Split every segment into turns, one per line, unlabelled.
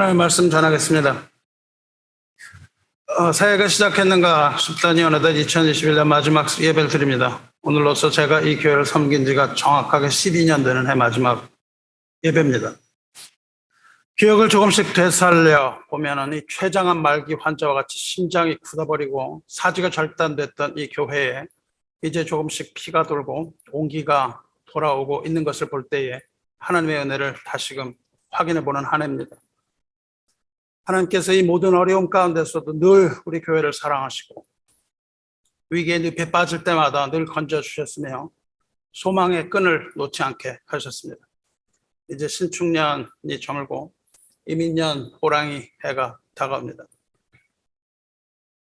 하나님 말씀 전하겠습니다. 새해가 시작했는가 싶더니 어느덧 2021년 마지막 예배를 드립니다. 오늘로써 제가 이 교회를 섬긴 지가 정확하게 12년 되는 해 마지막 예배입니다. 기억을 조금씩 되살려 보면은 이 췌장암 말기 환자와 같이 심장이 굳어버리고 사지가 절단됐던 이 교회에 이제 조금씩 피가 돌고 온기가 돌아오고 있는 것을 볼 때에 하나님의 은혜를 다시금 확인해 보는 한 해입니다. 하나님께서 이 모든 어려움 가운데서도 늘 우리 교회를 사랑하시고 위기의 늪에 빠질 때마다 늘 건져주셨으며 소망의 끈을 놓지 않게 하셨습니다. 이제 신축년이 저물고 이민년 호랑이 해가 다가옵니다.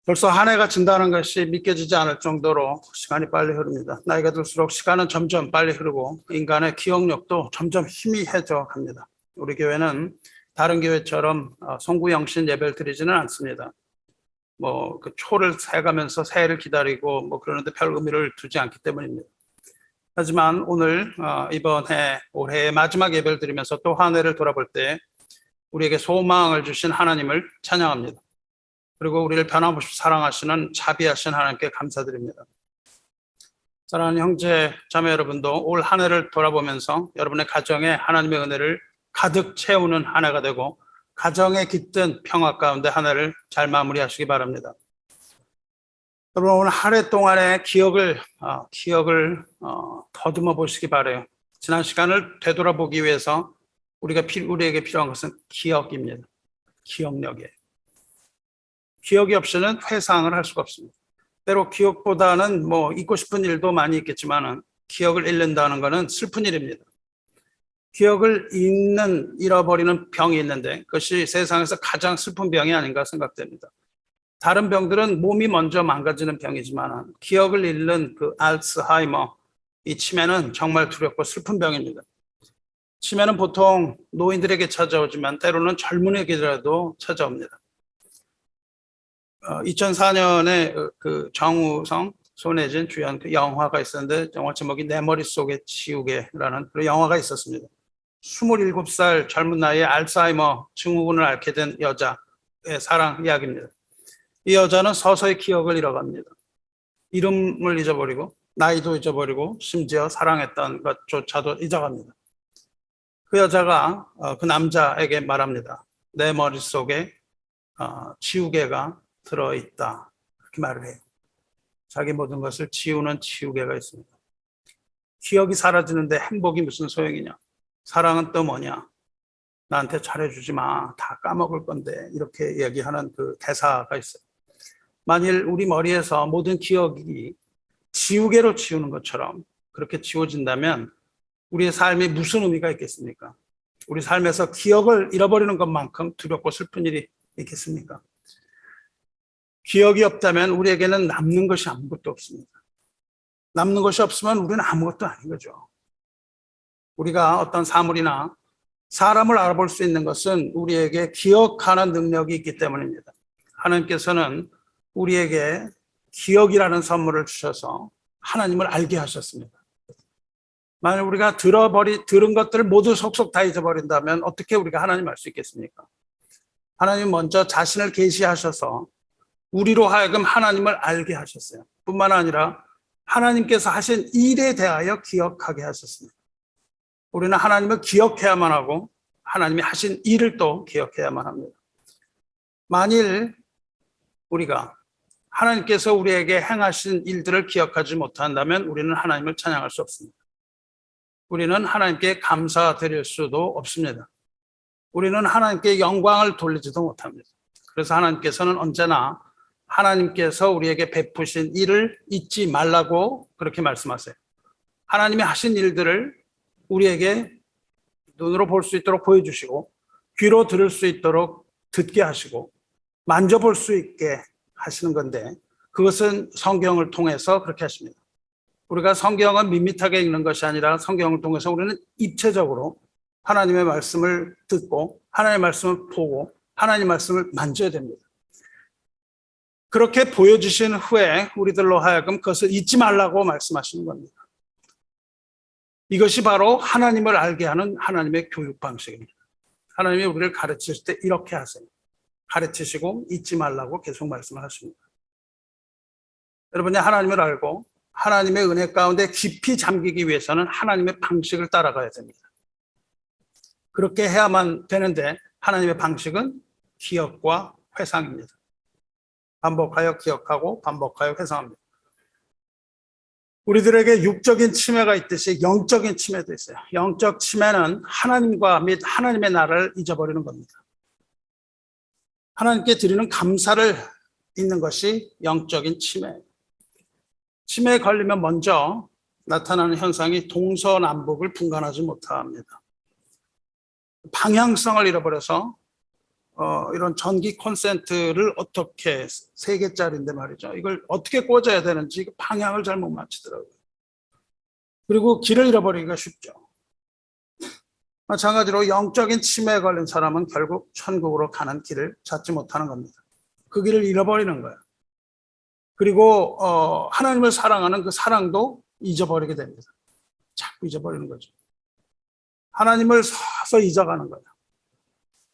벌써 한 해가 진다는 것이 믿겨지지 않을 정도로 시간이 빨리 흐릅니다. 나이가 들수록 시간은 점점 빨리 흐르고 인간의 기억력도 점점 희미해져 갑니다. 우리 교회는 다른 교회처럼 송구영신 예배를 드리지는 않습니다. 그 초를 세가면서 새해를 기다리고 그러는데 별 의미를 두지 않기 때문입니다. 하지만 오늘 이번 해 올해의 마지막 예배를 드리면서 또 한 해를 돌아볼 때 우리에게 소망을 주신 하나님을 찬양합니다. 그리고 우리를 변함없이 사랑하시는 자비하신 하나님께 감사드립니다. 사랑하는 형제 자매 여러분도 올 한 해를 돌아보면서 여러분의 가정에 하나님의 은혜를 가득 채우는 한 해가 되고 가정에 깃든 평화 가운데 한 해를 잘 마무리하시기 바랍니다. 여러분 오늘 한 해 동안의 기억을 더듬어 보시기 바라요. 지난 시간을 되돌아보기 위해서 우리에게 필요한 것은 기억입니다. 기억력이에요. 기억이 없이는 회상을 할 수가 없습니다. 때로 기억보다는 잊고 싶은 일도 많이 있겠지만 기억을 잃는다는 것은 슬픈 일입니다. 기억을 잃어버리는 병이 있는데 그것이 세상에서 가장 슬픈 병이 아닌가 생각됩니다. 다른 병들은 몸이 먼저 망가지는 병이지만 기억을 잃는 그 알츠하이머, 이 치매는 정말 두렵고 슬픈 병입니다. 치매는 보통 노인들에게 찾아오지만 때로는 젊은이에게라도 찾아옵니다. 2004년에 그 정우성, 손혜진 주연 그 영화가 있었는데 영화 제목이 내 머릿속에 지우개라는 그런 영화가 있었습니다. 27살 젊은 나이에 알츠하이머 증후군을 앓게 된 여자의 사랑 이야기입니다. 이 여자는 서서히 기억을 잃어갑니다. 이름을 잊어버리고 나이도 잊어버리고 심지어 사랑했던 것조차도 잊어갑니다. 그 여자가 그 남자에게 말합니다. 내 머릿속에 지우개가 들어있다. 그렇게 말을 해요. 자기 모든 것을 지우는 지우개가 있습니다. 기억이 사라지는데 행복이 무슨 소용이냐. 사랑은 또 뭐냐. 나한테 잘해주지 마. 다 까먹을 건데. 이렇게 얘기하는 그 대사가 있어요. 만일 우리 머리에서 모든 기억이 지우개로 지우는 것처럼 그렇게 지워진다면 우리의 삶이 무슨 의미가 있겠습니까? 우리 삶에서 기억을 잃어버리는 것만큼 두렵고 슬픈 일이 있겠습니까? 기억이 없다면 우리에게는 남는 것이 아무것도 없습니다. 남는 것이 없으면 우리는 아무것도 아닌 거죠. 우리가 어떤 사물이나 사람을 알아볼 수 있는 것은 우리에게 기억하는 능력이 있기 때문입니다. 하나님께서는 우리에게 기억이라는 선물을 주셔서 하나님을 알게 하셨습니다. 만약 우리가 들은 것들을 모두 속속 다 잊어버린다면 어떻게 우리가 하나님 알 수 있겠습니까? 하나님 먼저 자신을 계시하셔서 우리로 하여금 하나님을 알게 하셨어요. 뿐만 아니라 하나님께서 하신 일에 대하여 기억하게 하셨습니다. 우리는 하나님을 기억해야만 하고 하나님이 하신 일을 또 기억해야만 합니다. 만일 우리가 하나님께서 우리에게 행하신 일들을 기억하지 못한다면 우리는 하나님을 찬양할 수 없습니다. 우리는 하나님께 감사드릴 수도 없습니다. 우리는 하나님께 영광을 돌리지도 못합니다. 그래서 하나님께서는 언제나 하나님께서 우리에게 베푸신 일을 잊지 말라고 그렇게 말씀하세요. 하나님이 하신 일들을 우리에게 눈으로 볼 수 있도록 보여주시고 귀로 들을 수 있도록 듣게 하시고 만져볼 수 있게 하시는 건데 그것은 성경을 통해서 그렇게 하십니다. 우리가 성경은 밋밋하게 읽는 것이 아니라 성경을 통해서 우리는 입체적으로 하나님의 말씀을 듣고 하나님의 말씀을 보고 하나님의 말씀을 만져야 됩니다. 그렇게 보여주신 후에 우리들로 하여금 그것을 잊지 말라고 말씀하시는 겁니다. 이것이 바로 하나님을 알게 하는 하나님의 교육 방식입니다. 하나님이 우리를 가르치실 때 이렇게 하세요. 가르치시고 잊지 말라고 계속 말씀을 하십니다. 여러분이 하나님을 알고 하나님의 은혜 가운데 깊이 잠기기 위해서는 하나님의 방식을 따라가야 됩니다. 그렇게 해야만 되는데 하나님의 방식은 기억과 회상입니다. 반복하여 기억하고 반복하여 회상합니다. 우리들에게 육적인 침해가 있듯이 영적인 침해도 있어요. 영적 침해는 하나님과 및 하나님의 나라를 잊어버리는 겁니다. 하나님께 드리는 감사를 잊는 것이 영적인 침해예요. 치매에 걸리면 먼저 나타나는 현상이 동서남북을 분간하지 못합니다. 방향성을 잃어버려서 이런 전기 콘센트를 어떻게 3개짜리인데 말이죠. 이걸 어떻게 꽂아야 되는지 방향을 잘못 맞추더라고요. 그리고 길을 잃어버리기가 쉽죠. 마찬가지로 영적인 치매에 걸린 사람은 결국 천국으로 가는 길을 찾지 못하는 겁니다. 그 길을 잃어버리는 거예요. 그리고 하나님을 사랑하는 그 사랑도 잊어버리게 됩니다. 자꾸 잊어버리는 거죠. 하나님을 서서 잊어가는 거예요.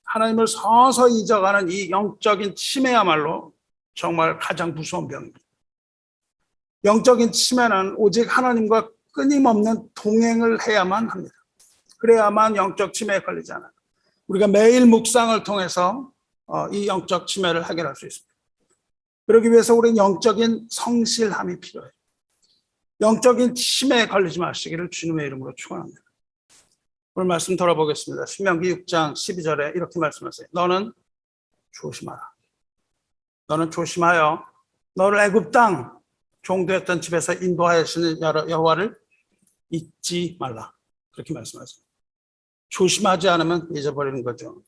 하나님을 서서 잊어가는 이 영적인 치매야말로 정말 가장 무서운 병입니다. 영적인 치매는 오직 하나님과 끊임없는 동행을 해야만 합니다. 그래야만 영적 치매에 걸리지 않아요. 우리가 매일 묵상을 통해서 이 영적 치매를 해결할 수 있습니다. 그러기 위해서 우리는 영적인 성실함이 필요해요. 영적인 치매에 걸리지 마시기를 주님의 이름으로 축원합니다. 오늘 말씀 돌아보겠습니다. 신명기 6장 12절에 이렇게 말씀하세요. 너는 조심하라. 너는 조심하여 너를 애굽 땅 종되었던 집에서 인도하시는 여호와를 잊지 말라. 그렇게 말씀하세요. 조심하지 않으면 잊어버리는 거죠.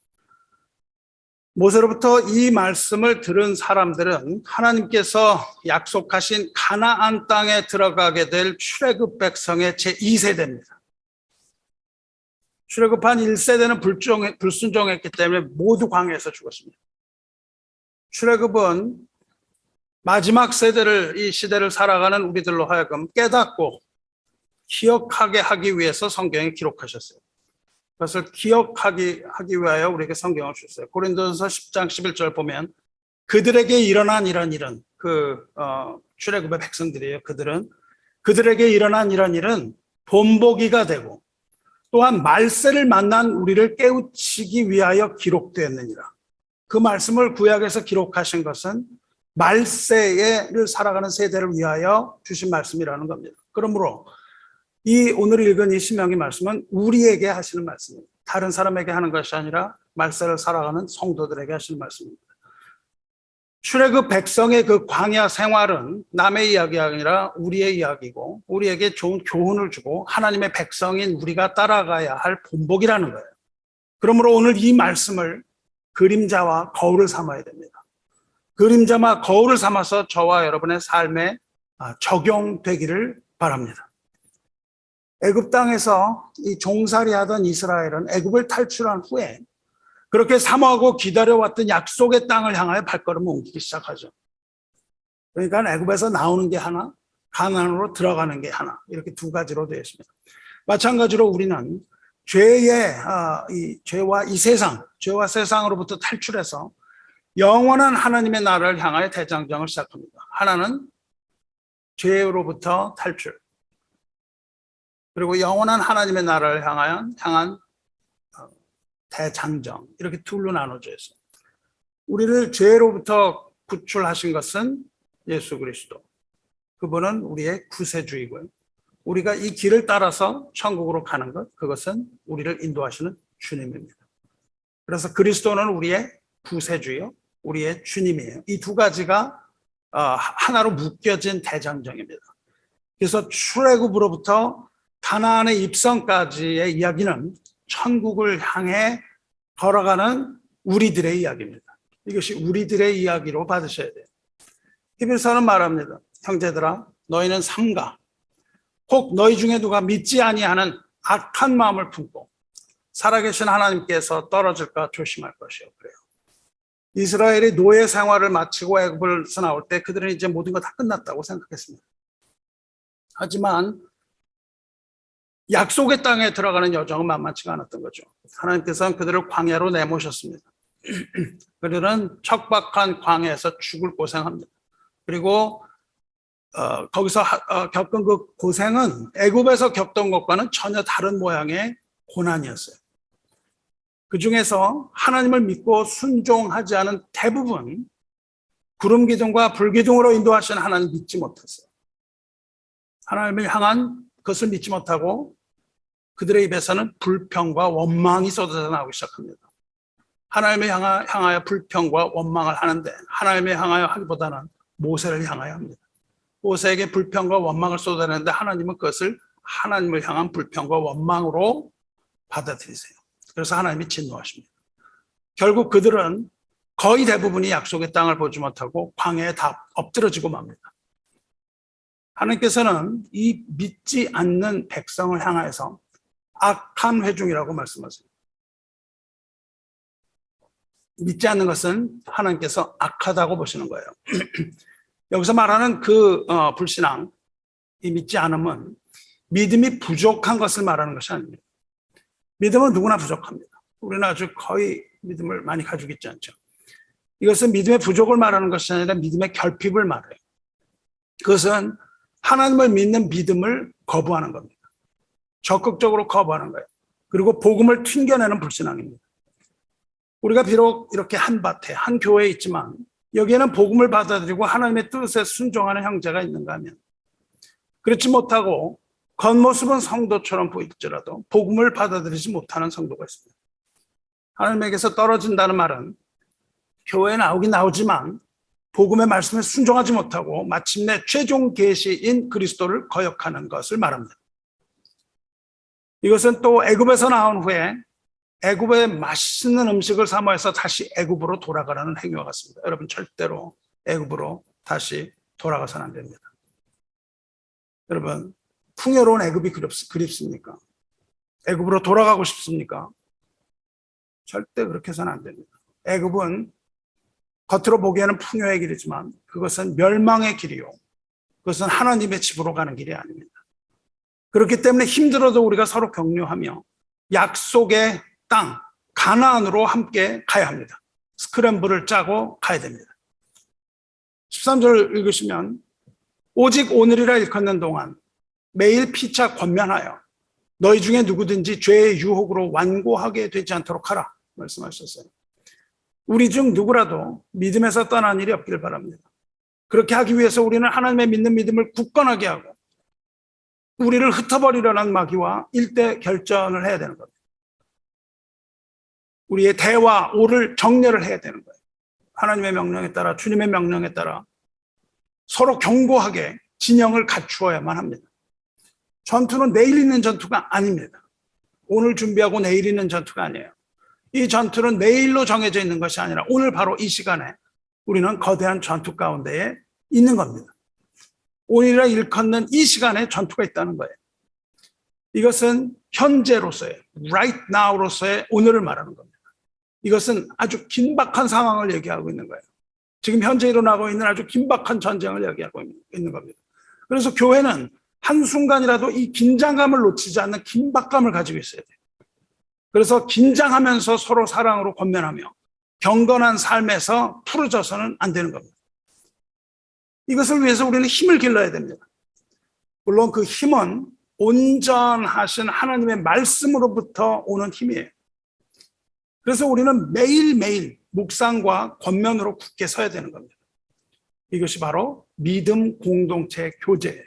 모세로부터 이 말씀을 들은 사람들은 하나님께서 약속하신 가나안 땅에 들어가게 될 출애굽 백성의 제2세대입니다. 출애굽한 1세대는 불순종했기 때문에 모두 광야에서 죽었습니다. 출애굽은 마지막 세대를, 이 시대를 살아가는 우리들로 하여금 깨닫고 기억하게 하기 위해서 성경에 기록하셨어요. 그것을 기억하기 위하여 우리에게 성경을 주셨어요. 고린도전서 10장 11절 보면 그들에게 일어난 이런 일은 출애굽의 백성들이에요. 그들에게 일어난 이런 일은 본보기가 되고 또한 말세를 만난 우리를 깨우치기 위하여 기록되었느니라. 그 말씀을 구약에서 기록하신 것은 말세를 살아가는 세대를 위하여 주신 말씀이라는 겁니다. 그러므로 이 오늘 읽은 이 신명기 말씀은 우리에게 하시는 말씀입니다. 다른 사람에게 하는 것이 아니라 말세를 살아가는 성도들에게 하시는 말씀입니다. 출애굽 백성의 그 광야 생활은 남의 이야기가 아니라 우리의 이야기고 우리에게 좋은 교훈을 주고 하나님의 백성인 우리가 따라가야 할 본보기라는 거예요. 그러므로 오늘 이 말씀을 그림자와 거울을 삼아야 됩니다. 그림자와 거울을 삼아서 저와 여러분의 삶에 적용되기를 바랍니다. 애굽 땅에서 이 종살이하던 이스라엘은 애굽을 탈출한 후에 그렇게 사모하고 기다려왔던 약속의 땅을 향하여 발걸음을 옮기기 시작하죠. 그러니까 애굽에서 나오는 게 하나, 가나안으로 들어가는 게 하나, 이렇게 두 가지로 되어 있습니다. 마찬가지로 우리는 죄와 이 세상, 죄와 세상으로부터 탈출해서 영원한 하나님의 나라를 향하여 대장정을 시작합니다. 하나는 죄로부터 탈출, 그리고 영원한 하나님의 나라를 향한 대장정, 이렇게 둘로 나눠져 있어요. 우리를 죄로부터 구출하신 것은 예수 그리스도. 그분은 우리의 구세주이고요. 우리가 이 길을 따라서 천국으로 가는 것, 그것은 우리를 인도하시는 주님입니다. 그래서 그리스도는 우리의 구세주요, 우리의 주님이에요. 이 두 가지가 하나로 묶여진 대장정입니다. 그래서 출애굽으로부터 가나안의 입성까지의 이야기는 천국을 향해 걸어가는 우리들의 이야기입니다. 이것이 우리들의 이야기로 받으셔야 돼요. 히브리서는 말합니다. 형제들아, 너희는 삼가 혹 너희 중에 누가 믿지 아니하는 악한 마음을 품고 살아계신 하나님께서 떨어질까 조심할 것이요. 그래요. 이스라엘이 노예 생활을 마치고 애굽에서 나올 때 그들은 이제 모든 거 다 끝났다고 생각했습니다. 하지만 약속의 땅에 들어가는 여정은 만만치가 않았던 거죠. 하나님께서는 그들을 광야로 내모셨습니다. 그들은 척박한 광야에서 죽을 고생합니다. 그리고 거기서 겪은 그 고생은 애굽에서 겪던 것과는 전혀 다른 모양의 고난이었어요. 그 중에서 하나님을 믿고 순종하지 않은 대부분 구름 기둥과 불 기둥으로 인도하시는 하나님 믿지 못했어요. 하나님을 향한 것을 믿지 못하고 그들의 입에서는 불평과 원망이 쏟아져 나오기 시작합니다. 하나님을 향하여 불평과 원망을 하는데 하나님을 향하여 하기보다는 모세를 향하여 합니다. 모세에게 불평과 원망을 쏟아내는데 하나님은 그것을 하나님을 향한 불평과 원망으로 받아들이세요. 그래서 하나님이 진노하십니다. 결국 그들은 거의 대부분이 약속의 땅을 보지 못하고 광야에 다 엎드러지고 맙니다. 하나님께서는 이 믿지 않는 백성을 향하여서 악한 회중이라고 말씀하세요. 믿지 않는 것은 하나님께서 악하다고 보시는 거예요. 여기서 말하는 그 불신앙, 이 믿지 않음은 믿음이 부족한 것을 말하는 것이 아닙니다. 믿음은 누구나 부족합니다. 우리는 아주 거의 믿음을 많이 가지고 있지 않죠. 이것은 믿음의 부족을 말하는 것이 아니라 믿음의 결핍을 말해요. 그것은 하나님을 믿는 믿음을 거부하는 겁니다. 적극적으로 거부하는 거예요. 그리고 복음을 튕겨내는 불신앙입니다. 우리가 비록 이렇게 한 밭에, 한 교회에 있지만 여기에는 복음을 받아들이고 하나님의 뜻에 순종하는 형제가 있는가 하면 그렇지 못하고 겉모습은 성도처럼 보일지라도 복음을 받아들이지 못하는 성도가 있습니다. 하나님에게서 떨어진다는 말은 교회에 나오긴 나오지만 복음의 말씀에 순종하지 못하고 마침내 최종 계시인 그리스도를 거역하는 것을 말합니다. 이것은 또 애굽에서 나온 후에 애굽의 맛있는 음식을 사모해서 다시 애굽으로 돌아가라는 행위와 같습니다. 여러분 절대로 애굽으로 다시 돌아가서는 안 됩니다. 여러분 풍요로운 애굽이 그립습니까? 애굽으로 돌아가고 싶습니까? 절대 그렇게 해서는 안 됩니다. 애굽은 겉으로 보기에는 풍요의 길이지만 그것은 멸망의 길이요. 그것은 하나님의 집으로 가는 길이 아닙니다. 그렇기 때문에 힘들어도 우리가 서로 격려하며 약속의 땅, 가나안으로 함께 가야 합니다. 스크램블을 짜고 가야 됩니다. 13절 읽으시면 오직 오늘이라 일컫는 동안 매일 피차 권면하여 너희 중에 누구든지 죄의 유혹으로 완고하게 되지 않도록 하라 말씀하셨어요. 우리 중 누구라도 믿음에서 떠난 일이 없기를 바랍니다. 그렇게 하기 위해서 우리는 하나님의 믿는 믿음을 굳건하게 하고 우리를 흩어버리려는 마귀와 일대 결전을 해야 되는 겁니다. 우리의 대와 오를 정렬을 해야 되는 거예요. 하나님의 명령에 따라 주님의 명령에 따라 서로 견고하게 진영을 갖추어야만 합니다. 전투는 내일 있는 전투가 아닙니다. 오늘 준비하고 내일 있는 전투가 아니에요. 이 전투는 내일로 정해져 있는 것이 아니라 오늘 바로 이 시간에 우리는 거대한 전투 가운데에 있는 겁니다. 오늘이라 일컫는 이 시간에 전투가 있다는 거예요. 이것은 현재로서의 right now로서의 오늘을 말하는 겁니다. 이것은 아주 긴박한 상황을 얘기하고 있는 거예요. 지금 현재 일어나고 있는 아주 긴박한 전쟁을 얘기하고 있는 겁니다. 그래서 교회는 한순간이라도 이 긴장감을 놓치지 않는 긴박감을 가지고 있어야 돼요. 그래서 긴장하면서 서로 사랑으로 권면하며 경건한 삶에서 풀어져서는 안 되는 겁니다. 이것을 위해서 우리는 힘을 길러야 됩니다. 물론 그 힘은 온전하신 하나님의 말씀으로부터 오는 힘이에요. 그래서 우리는 매일매일 묵상과 권면으로 굳게 서야 되는 겁니다. 이것이 바로 믿음 공동체 교제예요.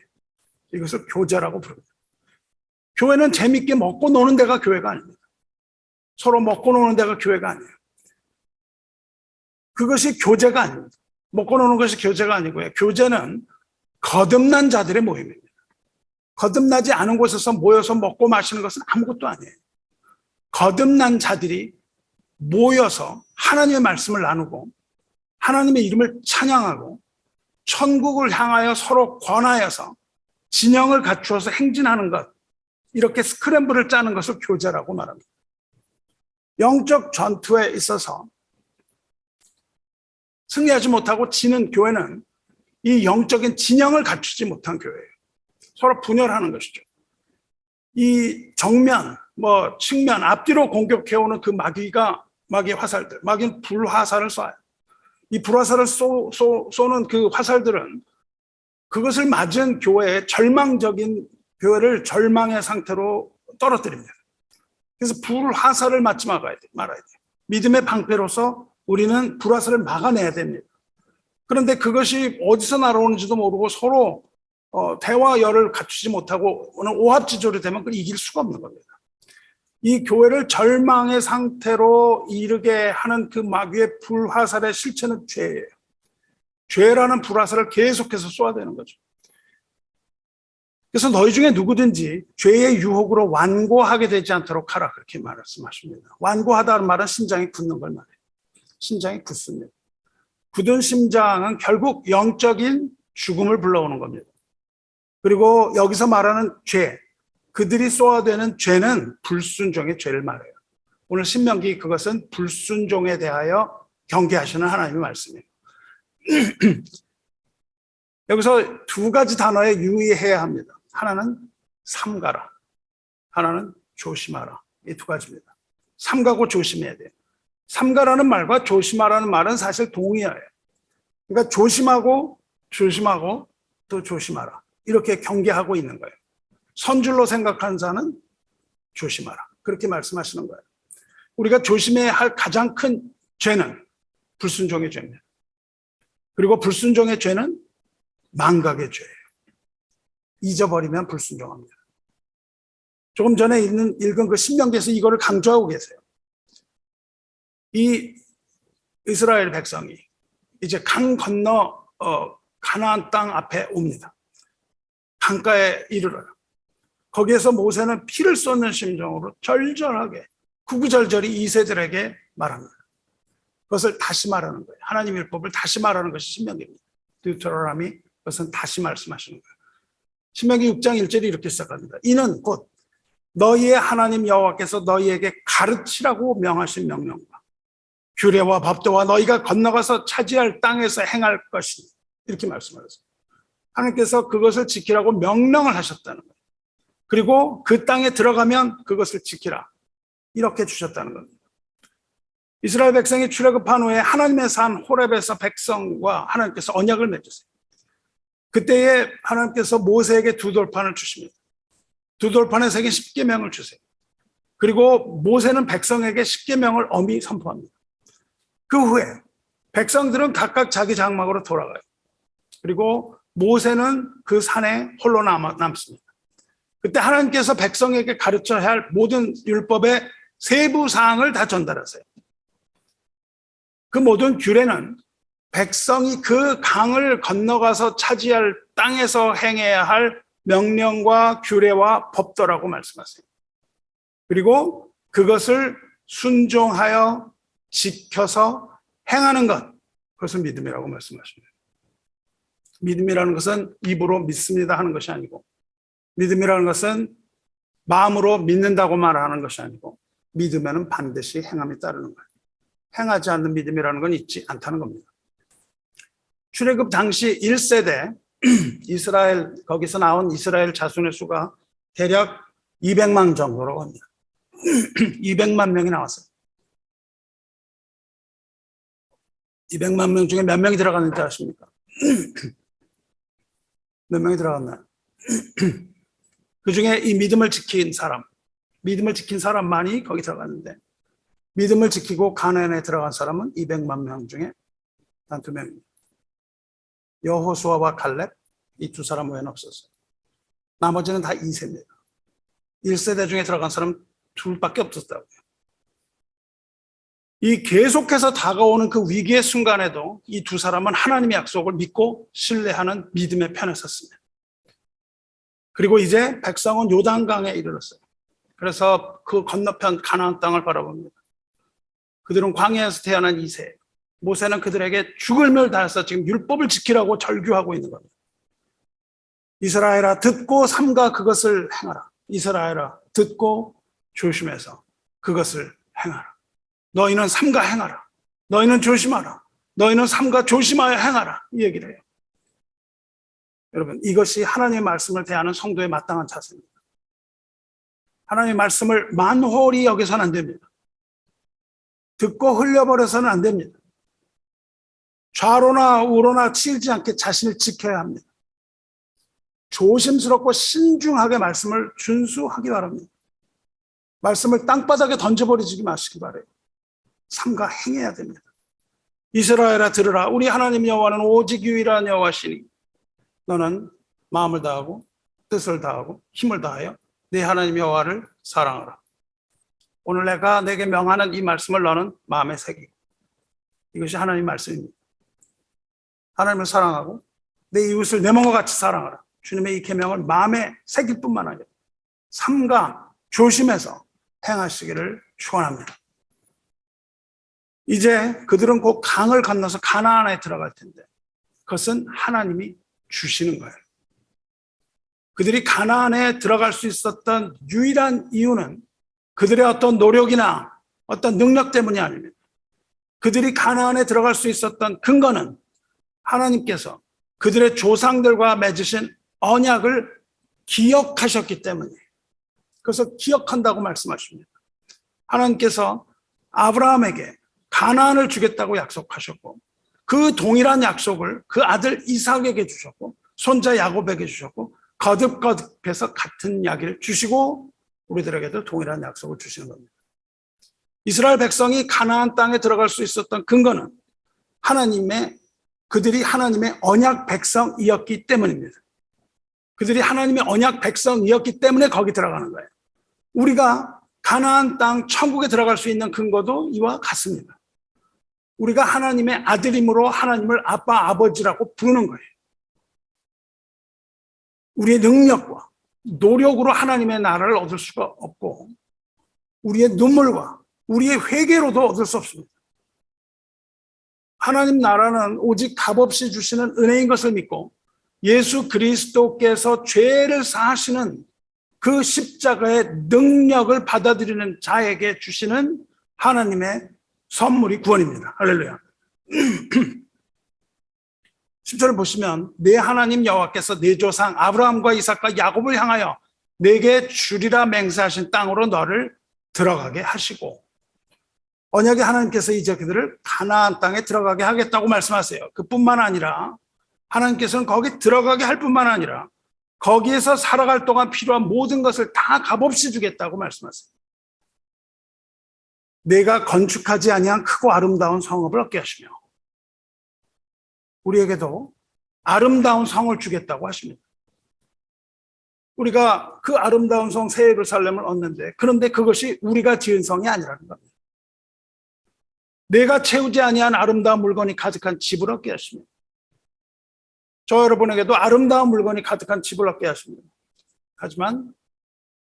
이것을 교제라고 부릅니다. 교회는 재밌게 먹고 노는 데가 교회가 아닙니다. 서로 먹고 노는 데가 교회가 아니에요. 그것이 교제가 아닙니다. 먹고 노는 것이 교제가 아니고요. 교제는 거듭난 자들의 모임입니다. 거듭나지 않은 곳에서 모여서 먹고 마시는 것은 아무것도 아니에요. 거듭난 자들이 모여서 하나님의 말씀을 나누고 하나님의 이름을 찬양하고 천국을 향하여 서로 권하여서 진영을 갖추어서 행진하는 것, 이렇게 스크램블을 짜는 것을 교제라고 말합니다. 영적 전투에 있어서 승리하지 못하고 지는 교회는 이 영적인 진영을 갖추지 못한 교회예요. 서로 분열하는 것이죠. 이 정면, 측면, 앞뒤로 공격해오는 그 마귀의 화살들, 마귀는 불화살을 쏴요. 이 불화살을 쏘는 그 화살들은 그것을 맞은 교회를 절망의 상태로 떨어뜨립니다. 그래서 불화살을 맞지 말아야 돼요. 믿음의 방패로서 우리는 불화살을 막아내야 됩니다. 그런데 그것이 어디서 날아오는지도 모르고 서로 대화열을 갖추지 못하고 오합지졸이 되면 그걸 이길 수가 없는 겁니다. 이 교회를 절망의 상태로 이르게 하는 그 마귀의 불화살의 실체는 죄예요. 죄라는 불화살을 계속해서 쏘아야 되는 거죠. 그래서 너희 중에 누구든지 죄의 유혹으로 완고하게 되지 않도록 하라, 그렇게 말씀하십니다. 완고하다는 말은 심장이 굳는 걸 말해요. 심장이 굳습니다. 굳은 심장은 결국 영적인 죽음을 불러오는 겁니다. 그리고 여기서 말하는 죄, 그들이 쏘아대는 죄는 불순종의 죄를 말해요. 오늘 신명기 그것은 불순종에 대하여 경계하시는 하나님의 말씀이에요. 여기서 두 가지 단어에 유의해야 합니다. 하나는 삼가라, 하나는 조심하라. 이 두 가지입니다. 삼가고 조심해야 돼요. 삼가라는 말과 조심하라는 말은 사실 동의어예요. 그러니까 조심하고 또 조심하라, 이렇게 경계하고 있는 거예요. 선줄로 생각하는 자는 조심하라, 그렇게 말씀하시는 거예요. 우리가 조심해야 할 가장 큰 죄는 불순종의 죄입니다. 그리고 불순종의 죄는 망각의 죄예요. 잊어버리면 불순종합니다. 조금 전에 읽은 그 신명기에서 이거를 강조하고 계세요. 이 이스라엘 백성이 이제 강 건너 가나안 땅 앞에 옵니다. 강가에 이르러요. 거기에서 모세는 피를 쏟는 심정으로 절절하게 구구절절히 이세들에게 말합니다. 그것을 다시 말하는 거예요. 하나님 율법을 다시 말하는 것이 신명기입니다. 드유테로노미, 그것은 다시 말씀하시는 거예요. 신명기 6장 1절이 이렇게 시작합니다. 이는 곧 너희의 하나님 여호와께서 너희에게 가르치라고 명하신 명령과 규례와 법도와 너희가 건너가서 차지할 땅에서 행할 것이니, 이렇게 말씀하셨어요. 하나님께서 그것을 지키라고 명령을 하셨다는 거예요. 그리고 그 땅에 들어가면 그것을 지키라, 이렇게 주셨다는 겁니다. 이스라엘 백성이 출애굽한 후에 하나님의 산 호렙에서 백성과 하나님께서 언약을 맺으세요. 그때에 하나님께서 모세에게 두 돌판을 주십니다. 두 돌판에 새긴 십계명을 주세요. 그리고 모세는 백성에게 십계명을 엄히 선포합니다. 그 후에 백성들은 각각 자기 장막으로 돌아가요. 그리고 모세는 그 산에 홀로 남습니다. 그때 하나님께서 백성에게 가르쳐야 할 모든 율법의 세부 사항을 다 전달하세요. 그 모든 규례는 백성이 그 강을 건너가서 차지할 땅에서 행해야 할 명령과 규례와 법도라고 말씀하세요. 그리고 그것을 순종하여 지켜서 행하는 것, 그것을 믿음이라고 말씀하십니다. 믿음이라는 것은 입으로 믿습니다 하는 것이 아니고, 믿음이라는 것은 마음으로 믿는다고 말하는 것이 아니고, 믿으면 반드시 행함이 따르는 거예요. 행하지 않는 믿음이라는 건 있지 않다는 겁니다. 출애굽 당시 1세대 이스라엘, 거기서 나온 이스라엘 자손의 수가 대략 200만 정도라고 합니다. 200만 명이 나왔어요. 200만 명 중에 몇 명이 들어갔는지 아십니까? 몇 명이 들어갔나요? 그 중에 이 믿음을 지킨 사람만이 거기 들어갔는데, 믿음을 지키고 가나안에 들어간 사람은 200만 명 중에 단 2명입니다. 여호수아와 갈렙, 이 두 사람 외에는 없었어요. 나머지는 다 2세입니다. 1세대 중에 들어간 사람은 둘밖에 없었다고요. 이 계속해서 다가오는 그 위기의 순간에도 이 두 사람은 하나님의 약속을 믿고 신뢰하는 믿음의 편에 섰습니다. 그리고 이제 백성은 요단강에 이르렀어요. 그래서 그 건너편 가나안 땅을 바라봅니다. 그들은 광야에서 태어난 2세. 모세는 그들에게 죽을 멸 다해서 지금 율법을 지키라고 절규하고 있는 겁니다. 이스라엘아, 듣고 삼가 그것을 행하라. 이스라엘아, 듣고 조심해서 그것을 행하라. 너희는 삼가 행하라. 너희는 조심하라. 너희는 삼가 조심하여 행하라. 이 얘기를 해요. 여러분, 이것이 하나님의 말씀을 대하는 성도의 마땅한 자세입니다. 하나님의 말씀을 만홀히 여기서는 안 됩니다. 듣고 흘려버려서는 안 됩니다. 좌로나 우로나 치이지 않게 자신을 지켜야 합니다. 조심스럽고 신중하게 말씀을 준수하기 바랍니다. 말씀을 땅바닥에 던져버리지 마시기 바라요. 삼가 행해야 됩니다. 이스라엘아 들으라. 우리 하나님 여호와는 오직 유일한 여호와시니 너는 마음을 다하고 뜻을 다하고 힘을 다하여 네 하나님 여호와를 사랑하라. 오늘 내가 내게 명하는 이 말씀을 너는 마음에 새기고, 이것이 하나님의 말씀입니다. 하나님을 사랑하고 내 이웃을 내 몸과 같이 사랑하라. 주님의 이 계명을 마음에 새길 뿐만 아니라 삼가 조심해서 행하시기를 축원합니다. 이제 그들은 곧 강을 건너서 가나안에 들어갈 텐데 그것은 하나님이 주시는 거예요. 그들이 가나안에 들어갈 수 있었던 유일한 이유는 그들의 어떤 노력이나 어떤 능력 때문이 아닙니다. 그들이 가나안에 들어갈 수 있었던 근거는 하나님께서 그들의 조상들과 맺으신 언약을 기억하셨기 때문이에요. 그래서 기억한다고 말씀하십니다. 하나님께서 아브라함에게 가나안을 주겠다고 약속하셨고 그 동일한 약속을 그 아들 이삭에게 주셨고 손자 야곱에게 주셨고 거듭거듭해서 같은 이야기를 주시고 우리들에게도 동일한 약속을 주시는 겁니다. 이스라엘 백성이 가나안 땅에 들어갈 수 있었던 근거는 그들이 하나님의 언약 백성이었기 때문입니다. 그들이 하나님의 언약 백성이었기 때문에 거기 들어가는 거예요. 우리가 가나안 땅 천국에 들어갈 수 있는 근거도 이와 같습니다. 우리가 하나님의 아들임으로 하나님을 아빠 아버지라고 부르는 거예요. 우리의 능력과 노력으로 하나님의 나라를 얻을 수가 없고 우리의 눈물과 우리의 회개로도 얻을 수 없습니다. 하나님 나라는 오직 값없이 주시는 은혜인 것을 믿고 예수 그리스도께서 죄를 사하시는 그 십자가의 능력을 받아들이는 자에게 주시는 하나님의 선물이 구원입니다. 할렐루야. 10절을 보시면 내 하나님 여호와께서 내 조상 아브라함과 이삭과 야곱을 향하여 내게 주리라 맹세하신 땅으로 너를 들어가게 하시고, 언약의 하나님께서 이제 그들을 가나안 땅에 들어가게 하겠다고 말씀하세요. 그뿐만 아니라 하나님께서는 거기 들어가게 할 뿐만 아니라 거기에서 살아갈 동안 필요한 모든 것을 다 값없이 주겠다고 말씀하세요. 내가 건축하지 아니한 크고 아름다운 성읍을 얻게 하시며 우리에게도 아름다운 성을 주겠다고 하십니다. 우리가 그 아름다운 성 새 예루살렘을 얻는데, 그런데 그것이 우리가 지은 성이 아니라는 겁니다. 내가 채우지 아니한 아름다운 물건이 가득한 집을 얻게 하십니다. 저 여러분에게도 아름다운 물건이 가득한 집을 얻게 하십니다. 하지만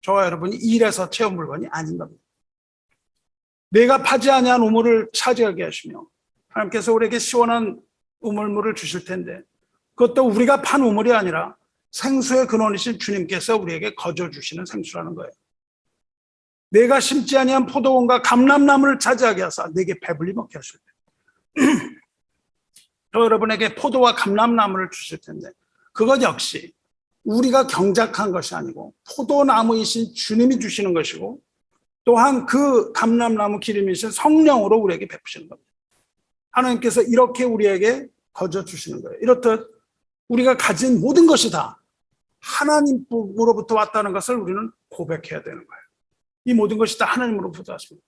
저와 여러분이 일해서 채운 물건이 아닌 겁니다. 내가 파지 아니한 우물을 차지하게 하시며 하나님께서 우리에게 시원한 우물물을 주실 텐데 그것도 우리가 판 우물이 아니라 생수의 근원이신 주님께서 우리에게 거저 주시는 생수라는 거예요. 내가 심지 아니한 포도원과 감람나무를 차지하게 하사 내게 배불리 먹게 하실 때 저 여러분에게 포도와 감람나무를 주실 텐데 그것 역시 우리가 경작한 것이 아니고 포도나무이신 주님이 주시는 것이고 또한 그 감람나무 기름이신 성령으로 우리에게 베푸시는 겁니다. 하나님께서 이렇게 우리에게 거저 주시는 거예요. 이렇듯 우리가 가진 모든 것이 다 하나님으로부터 왔다는 것을 우리는 고백해야 되는 거예요. 이 모든 것이 다 하나님으로부터 왔습니다.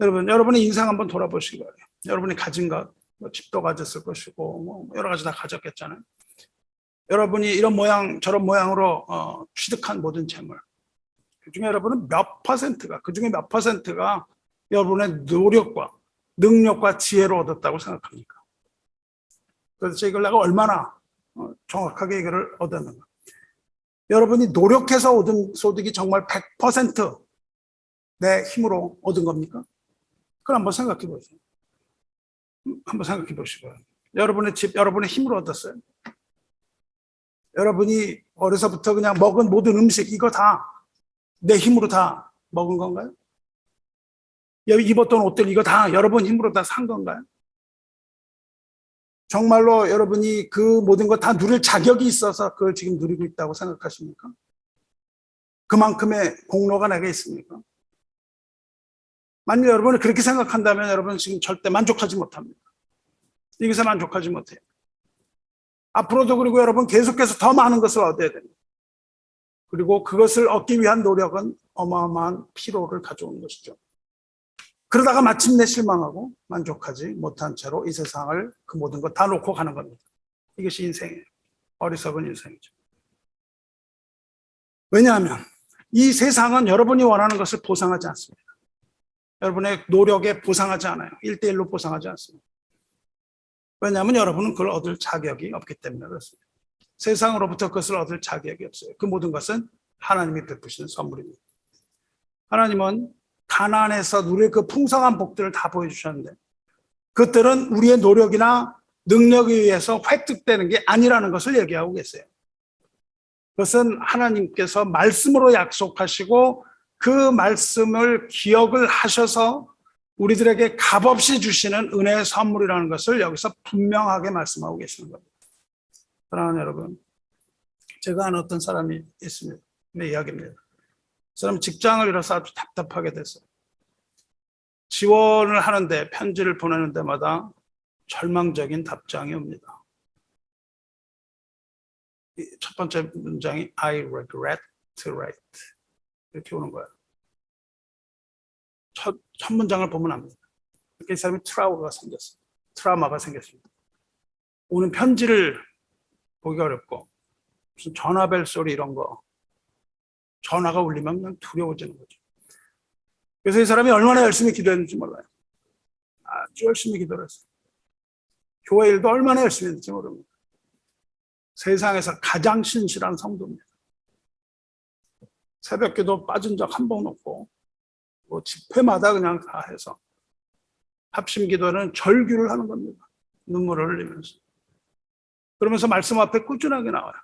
여러분의 인생 한번 돌아보시기 바래요. 여러분이 가진 것, 집도 가졌을 것이고 여러 가지 다 가졌겠잖아요. 여러분이 이런 모양 저런 모양으로 취득한 모든 재물, 그중에 여러분은 그중에 몇 퍼센트가 여러분의 노력과 능력과 지혜로 얻었다고 생각합니까? 그래서 이걸 내가 얼마나 정확하게 이거를 얻었는가. 여러분이 노력해서 얻은 소득이 정말 100% 내 힘으로 얻은 겁니까? 그걸 한번 생각해 보세요. 한번 생각해 보시고요. 여러분의 집, 여러분의 힘으로 얻었어요? 여러분이 어려서부터 그냥 먹은 모든 음식, 이거 다 내 힘으로 다 먹은 건가요? 입었던 옷들, 이거 다 여러분 힘으로 다 산 건가요? 정말로 여러분이 그 모든 거 다 누릴 자격이 있어서 그걸 지금 누리고 있다고 생각하십니까? 그만큼의 공로가 내게 있습니까? 만약 여러분이 그렇게 생각한다면 여러분 지금 절대 만족하지 못합니다. 이것에 만족하지 못해요. 앞으로도 그리고 여러분 계속해서 더 많은 것을 얻어야 됩니다. 그리고 그것을 얻기 위한 노력은 어마어마한 피로를 가져오는 것이죠. 그러다가 마침내 실망하고 만족하지 못한 채로 이 세상을 그 모든 것 다 놓고 가는 겁니다. 이것이 인생이에요. 어리석은 인생이죠. 왜냐하면 이 세상은 여러분이 원하는 것을 보상하지 않습니다. 여러분의 노력에 보상하지 않아요. 1대1로 보상하지 않습니다. 왜냐하면 여러분은 그걸 얻을 자격이 없기 때문에 그렇습니다. 세상으로부터 그것을 얻을 자격이 없어요. 그 모든 것은 하나님이 베푸시는 선물입니다. 하나님은 가나안에서 누릴 그 풍성한 복들을 다 보여주셨는데 그것들은 우리의 노력이나 능력에 의해서 획득되는 게 아니라는 것을 얘기하고 계세요. 그것은 하나님께서 말씀으로 약속하시고 그 말씀을 기억을 하셔서 우리들에게 값없이 주시는 은혜의 선물이라는 것을 여기서 분명하게 말씀하고 계시는 겁니다. 사랑하는 여러분, 제가 아는 어떤 사람이 있습니다. 내 이야기입니다. 그 사람은 직장을 잃어서 아주 답답하게 됐어요. 지원을 하는데 편지를 보내는 데마다 절망적인 답장이 옵니다. 첫 번째 문장이 I regret to write 이렇게 오는 거예요. 첫 문장을 보면 압니다. 이 사람이 트라우마가 생겼습니다. 오는 편지를 보기가 어렵고 무슨 전화벨 소리 이런 거 전화가 울리면 그냥 두려워지는 거죠. 그래서 이 사람이 얼마나 열심히 기도했는지 몰라요. 아주 열심히 기도를 했어요. 교회 일도 얼마나 열심히 했는지 모릅니다. 세상에서 가장 신실한 성도입니다. 새벽기도 빠진 적 한 번 없고 뭐 집회마다 그냥 다 해서 합심기도는 절규를 하는 겁니다. 눈물을 흘리면서. 그러면서 말씀 앞에 꾸준하게 나와요.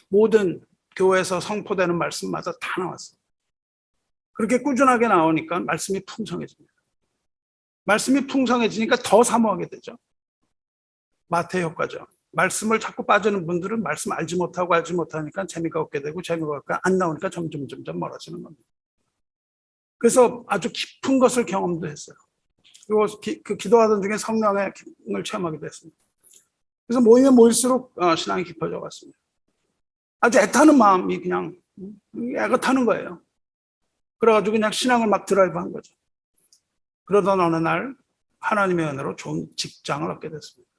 모든 교회에서 선포되는 말씀마다 다 나왔어요. 그렇게 꾸준하게 나오니까 말씀이 풍성해집니다. 말씀이 풍성해지니까 더 사모하게 되죠. 마태 효과죠. 말씀을 자꾸 빠지는 분들은 말씀 알지 못하니까 재미가 없게 되고 재미가 안 나오니까 점점 멀어지는 겁니다. 그래서 아주 깊은 것을 경험도 했어요. 그리고 그 기도하던 중에 성령의 기능을 체험하기도 했습니다. 그래서 모이면 모일수록 신앙이 깊어져 갔습니다. 아주 애타는 마음이 그냥 애가 타는 거예요. 그래가지고 그냥 신앙을 막 드라이브한 거죠. 그러던 어느 날 하나님의 은혜로 좋은 직장을 얻게 됐습니다.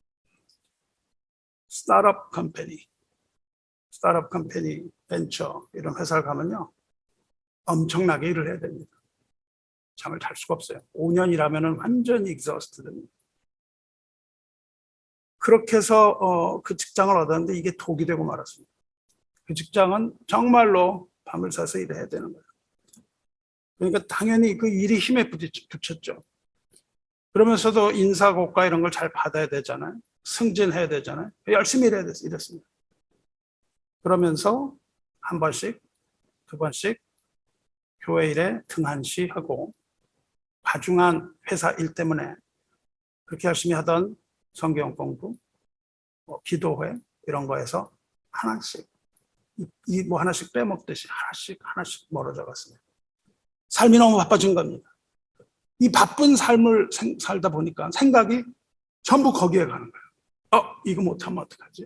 스타트업 컴퍼니, 벤처 이런 회사를 가면요 엄청나게 일을 해야 됩니다. 잠을 잘 수가 없어요. 5년 일하면 완전히 exhausted 됩니다. 그렇게 해서 그 직장을 얻었는데 이게 독이 되고 말았습니다. 그 직장은 정말로 밤을 새서 일해야 되는 거예요. 그러니까 당연히 그 일이 힘에 부딪혔죠. 그러면서도 인사고과 이런 걸 잘 받아야 되잖아요. 승진해야 되잖아요. 열심히 일해야 이랬습니다. 그러면서 한 번씩, 두 번씩 교회 일에 등한시 하고 과중한 회사 일 때문에 그렇게 열심히 하던 성경 공부, 기도회 이런 거에서 하나씩 하나씩 빼먹듯이 하나씩 멀어져 갔습니다. 삶이 너무 바빠진 겁니다. 이 바쁜 삶을 살다 보니까 생각이 전부 거기에 가는 거예요. 이거 못하면 어떡하지?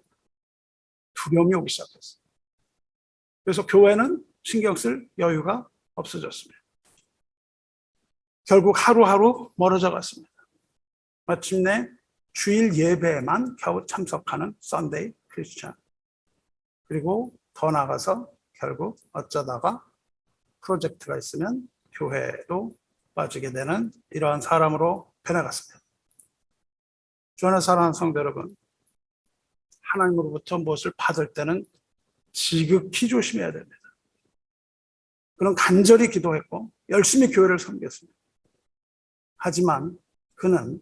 두려움이 오기 시작했어요. 그래서 교회는 신경 쓸 여유가 없어졌습니다. 결국 하루하루 멀어져 갔습니다. 마침내 주일 예배에만 겨우 참석하는 썬데이 크리스천. 그리고 더 나아가서 결국 어쩌다가 프로젝트가 있으면 교회로 빠지게 되는 이러한 사람으로 변해갔습니다. 주 안에 사랑하는 성도 여러분, 하나님으로부터 무엇을 받을 때는 지극히 조심해야 됩니다. 그는 간절히 기도했고 열심히 교회를 섬겼습니다. 하지만 그는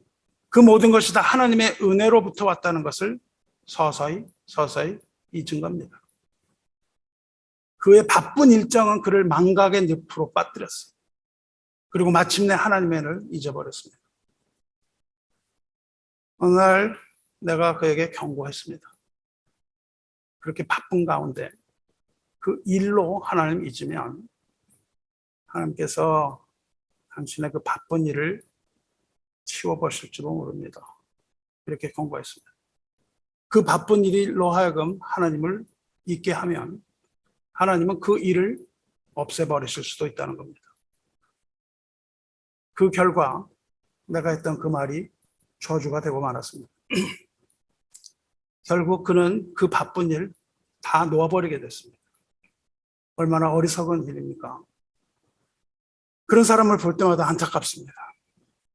그 모든 것이 다 하나님의 은혜로부터 왔다는 것을 서서히 잊은 겁니다. 그의 바쁜 일정은 그를 망각의 늪으로 빠뜨렸어요. 그리고 마침내 하나님의 은혜를 잊어버렸습니다. 어느 날 내가 그에게 경고했습니다. 그렇게 바쁜 가운데 그 일로 하나님 잊으면 하나님께서 당신의 그 바쁜 일을 치워버실지도 모릅니다. 이렇게 경고했습니다. 그 바쁜 일로 하여금 하나님을 잊게 하면 하나님은 그 일을 없애버리실 수도 있다는 겁니다. 그 결과 내가 했던 그 말이 저주가 되고 말았습니다. 결국 그는 그 바쁜 일 다 놓아버리게 됐습니다. 얼마나 어리석은 일입니까? 그런 사람을 볼 때마다 안타깝습니다.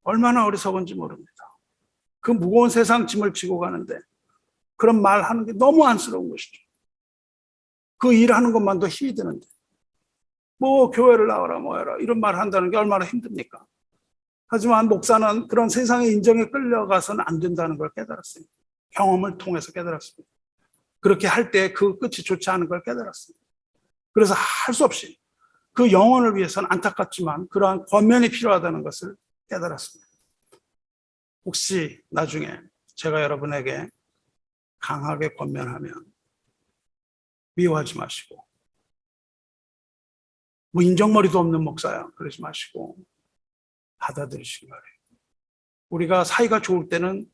얼마나 어리석은지 모릅니다. 그 무거운 세상 짐을 지고 가는데 그런 말 하는 게 너무 안쓰러운 것이죠. 그 일하는 것만도 힘이 드는데 뭐 교회를 나와라 뭐 해라 이런 말 한다는 게 얼마나 힘듭니까? 하지만 목사는 그런 세상의 인정에 끌려가서는 안 된다는 걸 깨달았어요. 경험을 통해서 깨달았습니다. 그렇게 할 때 그 끝이 좋지 않은 걸 깨달았습니다. 그래서 할 수 없이 그 영혼을 위해서는 안타깝지만 그러한 권면이 필요하다는 것을 깨달았습니다. 혹시 나중에 제가 여러분에게 강하게 권면하면 미워하지 마시고 뭐 인정머리도 없는 목사야 그러지 마시고 받아들이시기 바래요. 우리가 사이가 좋을 때는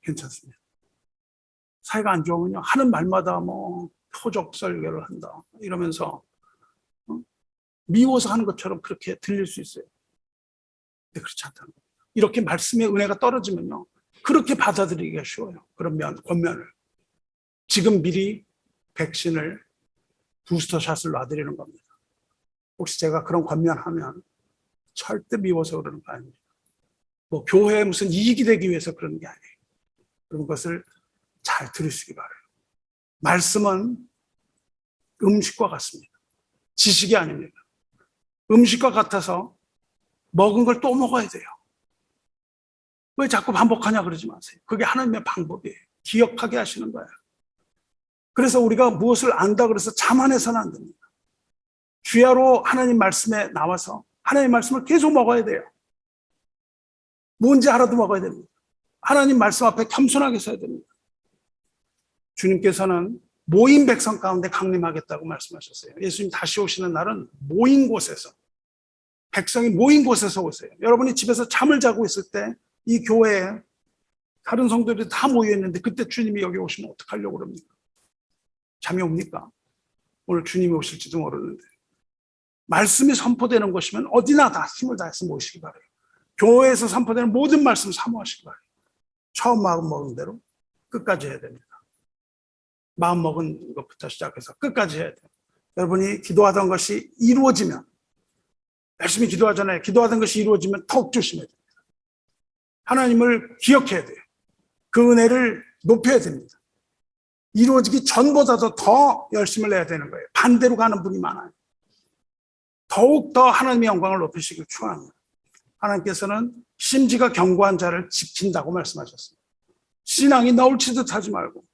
괜찮습니다. 사이가 안 좋으면요 하는 말마다 뭐 표적설교를 한다 이러면서 미워서 하는 것처럼 그렇게 들릴 수 있어요. 근데 그렇지 않다는 겁니다. 이렇게 말씀의 은혜가 떨어지면요 그렇게 받아들이기가 쉬워요. 그런 권면을 지금 미리 백신을 부스터샷을 놔드리는 겁니다. 혹시 제가 그런 권면하면 절대 미워서 그러는 거 아닙니다. 뭐 교회에 무슨 이익이 되기 위해서 그러는 게 아니에요. 그런 것을 잘 들으시기 바라요. 말씀은 음식과 같습니다. 지식이 아닙니다. 음식과 같아서 먹은 걸 또 먹어야 돼요. 왜 자꾸 반복하냐 그러지 마세요. 그게 하나님의 방법이에요. 기억하게 하시는 거예요. 그래서 우리가 무엇을 안다 그래서 자만해서는 안 됩니다. 주야로 하나님 말씀에 나와서 하나님 말씀을 계속 먹어야 돼요. 뭔지 알아도 먹어야 됩니다. 하나님 말씀 앞에 겸손하게 서야 됩니다. 주님께서는 모인 백성 가운데 강림하겠다고 말씀하셨어요. 예수님 다시 오시는 날은 모인 곳에서, 백성이 모인 곳에서 오세요. 여러분이 집에서 잠을 자고 있을 때 이 교회에 다른 성도들이 다 모여있는데 그때 주님이 여기 오시면 어떡하려고 그럽니까? 잠이 옵니까? 오늘 주님이 오실지도 모르는데 말씀이 선포되는 것이면 어디나 다 힘을 다해서 모시기 바라요. 교회에서 선포되는 모든 말씀 사모하시기 바라요. 처음 마음 먹은 대로 끝까지 해야 됩니다. 마음 먹은 것부터 시작해서 끝까지 해야 돼요. 여러분이 기도하던 것이 이루어지면, 열심히 기도하잖아요. 기도하던 것이 이루어지면 더욱 조심해야 됩니다. 하나님을 기억해야 돼요. 그 은혜를 높여야 됩니다. 이루어지기 전보다도 더 열심을 내야 되는 거예요. 반대로 가는 분이 많아요. 더욱 더 하나님의 영광을 높이시길 축원합니다. 하나님께서는 심지가 견고한 자를 지킨다고 말씀하셨습니다. 신앙이 너울치듯 하지 말고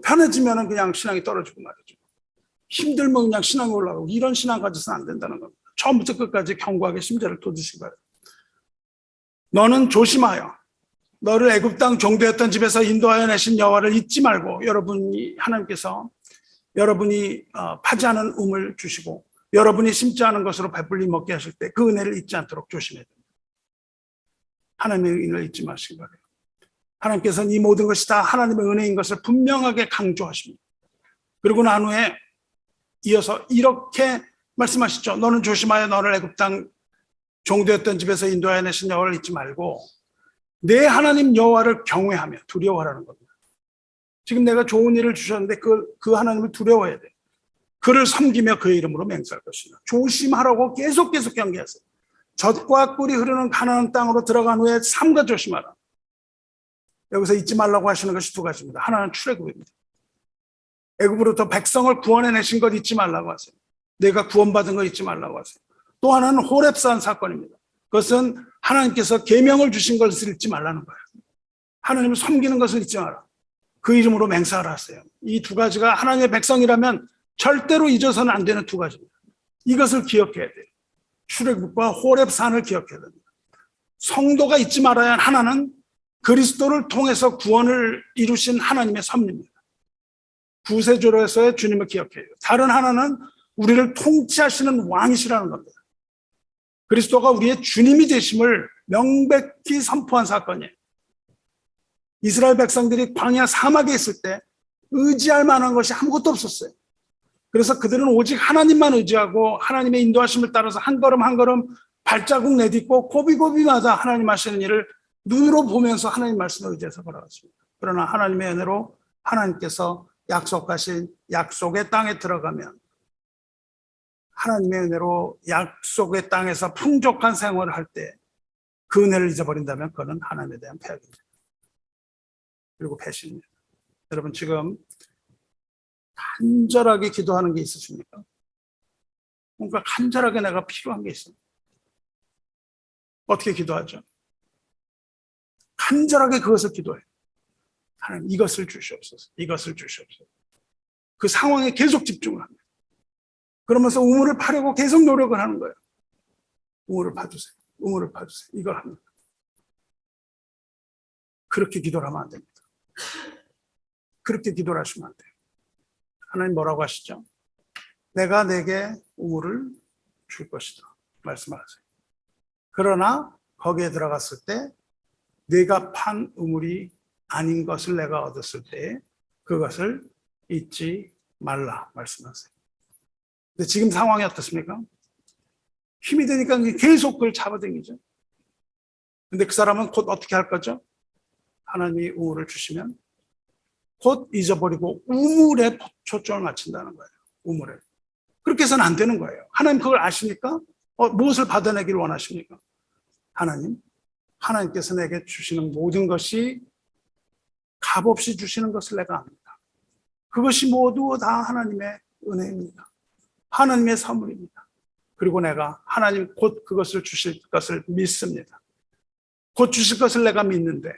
편해지면 그냥 신앙이 떨어지고 말이죠. 힘들면 그냥 신앙이 올라가고 이런 신앙 가져서는 안 된다는 겁니다. 처음부터 끝까지 견고하게 심지를 돋으시기 바랍니다. 너는 조심하여 너를 애굽 땅 종되었던 집에서 인도하여 내신 여호와를 잊지 말고 하나님께서 여러분이 파지하는 음을 주시고 여러분이 심지 않은 것으로 배불리 먹게 하실 때 그 은혜를 잊지 않도록 조심해야 됩니다. 하나님의 은혜를 잊지 마시기 바랍니다. 하나님께서는 이 모든 것이 다 하나님의 은혜인 것을 분명하게 강조하십니다. 그리고 난 후에 이어서 이렇게 말씀하시죠. 너는 조심하여 너를 애굽 땅 종되었던 집에서 인도하여 내신 여호와를 잊지 말고 내 하나님 여호와를 경외하며 두려워하라는 겁니다. 지금 내가 좋은 일을 주셨는데 그 하나님을 두려워해야 돼요. 그를 섬기며 그의 이름으로 맹세할 것이다. 조심하라고 계속 경계하세요. 젖과 꿀이 흐르는 가나안 땅으로 들어간 후에 삼가 조심하라. 여기서 잊지 말라고 하시는 것이 두 가지입니다. 하나는 출애굽입니다. 애굽으로부터 백성을 구원해내신 것 잊지 말라고 하세요. 내가 구원받은 것 잊지 말라고 하세요. 또 하나는 호렙산 사건입니다. 그것은 하나님께서 계명을 주신 것을 잊지 말라는 거예요. 하나님을 섬기는 것을 잊지 마라. 그 이름으로 맹세하라 하세요. 이 두 가지가 하나님의 백성이라면 절대로 잊어서는 안 되는 두 가지입니다. 이것을 기억해야 돼요. 출애굽과 호렙산을 기억해야 됩니다. 성도가 잊지 말아야 할 하나는 그리스도를 통해서 구원을 이루신 하나님의 섭리입니다. 구세주로서의 주님을 기억해요. 다른 하나는 우리를 통치하시는 왕이시라는 겁니다. 그리스도가 우리의 주님이 되심을 명백히 선포한 사건이에요. 이스라엘 백성들이 광야 사막에 있을 때 의지할 만한 것이 아무것도 없었어요. 그래서 그들은 오직 하나님만 의지하고 하나님의 인도하심을 따라서 한 걸음 한 걸음 발자국 내딛고 고비고비마다 하나님 하시는 일을 눈으로 보면서 하나님 말씀을 의지해서 걸어갔습니다. 그러나 하나님의 은혜로 하나님께서 약속하신 약속의 땅에 들어가면 하나님의 은혜로 약속의 땅에서 풍족한 생활을 할 때 그 은혜를 잊어버린다면 그거는 하나님에 대한 패역입니다. 그리고 배신입니다. 여러분 지금 간절하게 기도하는 게 있으십니까? 뭔가 간절하게 내가 필요한 게 있어요. 어떻게 기도하죠? 간절하게 그것을 기도해요. 하나님 이것을 주시옵소서. 이것을 주시옵소서. 그 상황에 계속 집중을 합니다. 그러면서 우물을 파려고 계속 노력을 하는 거예요. 우물을 파주세요. 우물을 파주세요. 이걸 합니다. 그렇게 기도를 하면 안 됩니다. 그렇게 기도를 하시면 안 돼요. 하나님 뭐라고 하시죠? 내가 내게 우물을 줄 것이다. 말씀하세요. 그러나 거기에 들어갔을 때 내가 판 우물이 아닌 것을 내가 얻었을 때 그것을 잊지 말라 말씀하세요. 근데 지금 상황이 어떻습니까? 힘이 드니까 계속 그걸 잡아당기죠. 근데 그 사람은 곧 어떻게 할 거죠? 하나님이 우물을 주시면 곧 잊어버리고 우물에 초점을 맞춘다는 거예요. 우물에. 그렇게 해서는 안 되는 거예요. 하나님 그걸 아시니까 무엇을 받아내기를 원하십니까? 하나님께서 내게 주시는 모든 것이 값없이 주시는 것을 내가 압니다. 그것이 모두 다 하나님의 은혜입니다. 하나님의 선물입니다. 그리고 내가 하나님 곧 그것을 주실 것을 믿습니다. 곧 주실 것을 내가 믿는데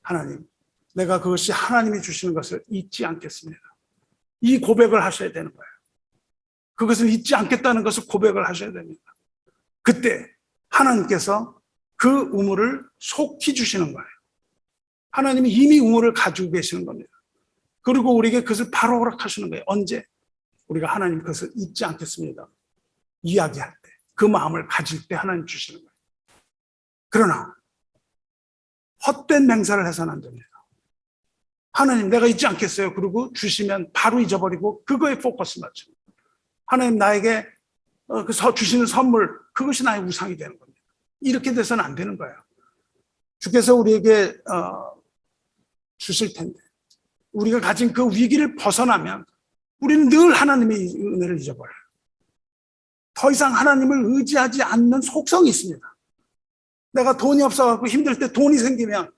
하나님, 내가 그것이 하나님이 주시는 것을 잊지 않겠습니다. 이 고백을 하셔야 되는 거예요. 그것을 잊지 않겠다는 것을 고백을 하셔야 됩니다. 그때 하나님께서 그 우물을 속히 주시는 거예요. 하나님이 이미 우물을 가지고 계시는 겁니다. 그리고 우리에게 그것을 바로 허락하시는 거예요. 언제? 우리가 하나님 그것을 잊지 않겠습니다. 이야기할 때, 그 마음을 가질 때 하나님 주시는 거예요. 그러나 헛된 맹세를 해서는 안 됩니다. 하나님 내가 잊지 않겠어요. 그리고 주시면 바로 잊어버리고 그거에 포커스 맞춥니다. 하나님 나에게 주시는 선물, 그것이 나의 우상이 되는 겁니다. 이렇게 돼서는 안 되는 거예요. 주께서 우리에게 주실 텐데 우리가 가진 그 위기를 벗어나면 우리는 늘 하나님의 은혜를 잊어버려요. 더 이상 하나님을 의지하지 않는 속성이 있습니다. 내가 돈이 없어갖고 힘들 때 돈이 생기면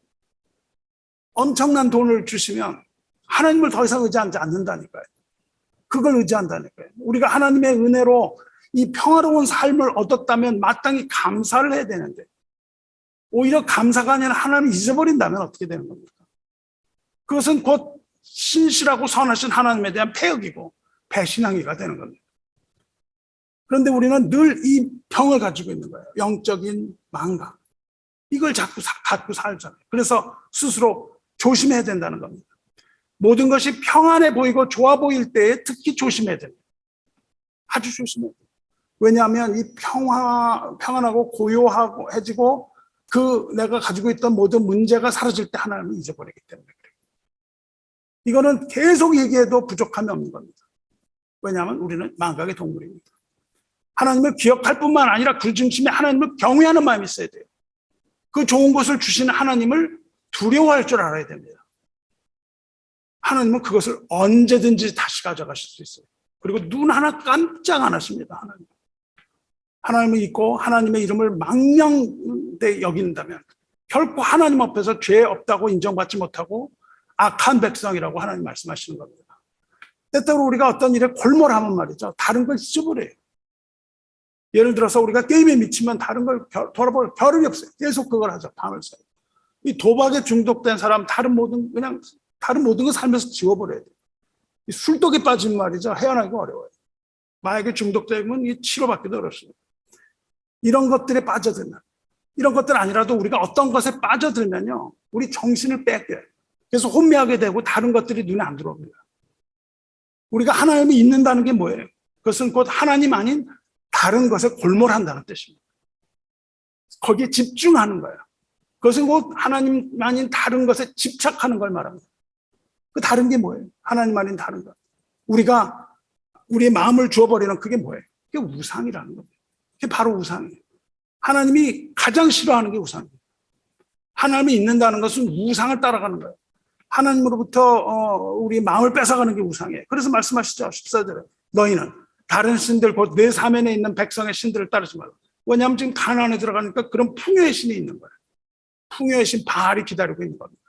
엄청난 돈을 주시면 하나님을 더 이상 의지하지 않는다니까요. 그걸 의지한다니까요. 우리가 하나님의 은혜로 이 평화로운 삶을 얻었다면 마땅히 감사를 해야 되는데 오히려 감사가 아니라 하나님을 잊어버린다면 어떻게 되는 겁니까? 그것은 곧 신실하고 선하신 하나님에 대한 패역이고 배신하기가 되는 겁니다. 그런데 우리는 늘 이 병을 가지고 있는 거예요. 영적인 망각. 이걸 자꾸 갖고 살잖아요. 그래서 스스로 조심해야 된다는 겁니다. 모든 것이 평안해 보이고 좋아 보일 때에 특히 조심해야 됩니다. 아주 조심해야 돼요. 왜냐하면 이 평안하고 고요하고 해지고 그 내가 가지고 있던 모든 문제가 사라질 때 하나님을 잊어버리기 때문에 그래요. 이거는 계속 얘기해도 부족함이 없는 겁니다. 왜냐하면 우리는 망각의 동물입니다. 하나님을 기억할 뿐만 아니라 그 중심에 하나님을 경외하는 마음이 있어야 돼요. 그 좋은 것을 주시는 하나님을 두려워할 줄 알아야 됩니다. 하나님은 그것을 언제든지 다시 가져가실 수 있어요. 그리고 눈 하나 깜짝 안 하십니다. 하나님을 잊고 하나님의 이름을 망령되이 여긴다면 결코 하나님 앞에서 죄 없다고 인정받지 못하고 악한 백성이라고 하나님 말씀하시는 겁니다. 때때로 우리가 어떤 일에 골몰하면 말이죠. 다른 걸 잊어버려요. 예를 들어서 우리가 게임에 미치면 다른 걸 돌아볼 겨를이 없어요. 계속 그걸 하죠. 밤을 새요. 이 도박에 중독된 사람 다른 모든 거 살면서 지워버려야 돼요. 이 술독에 빠진 말이죠. 헤어나기가 어려워요. 마약에 중독되면 이 치료받기도 어렵습니다. 이런 것들에 빠져들면 이런 것들 아니라도 우리가 어떤 것에 빠져들면요. 우리 정신을 뺏겨요. 그래서 혼미하게 되고 다른 것들이 눈에 안 들어옵니다. 우리가 하나님이 있는다는 게 뭐예요? 그것은 곧 하나님 아닌 다른 것에 골몰한다는 뜻입니다. 거기에 집중하는 거예요. 그것은 곧 하나님 아닌 다른 것에 집착하는 걸 말합니다. 그 다른 게 뭐예요? 하나님 아닌 다른 것. 우리가 우리의 마음을 주어버리는 그게 뭐예요? 그게 우상이라는 겁니다. 그게 바로 우상이에요. 하나님이 가장 싫어하는 게 우상이에요. 하나님이 있는다는 것은 우상을 따라가는 거예요. 하나님으로부터 우리 마음을 뺏어가는 게 우상이에요. 그래서 말씀하시죠. 14절에 너희는 다른 신들 곧 내 사면에 있는 백성의 신들을 따르지 말라. 왜냐하면 지금 가나안에 들어가니까 그런 풍요의 신이 있는 거예요. 풍요의 신 바알이 기다리고 있는 겁니다.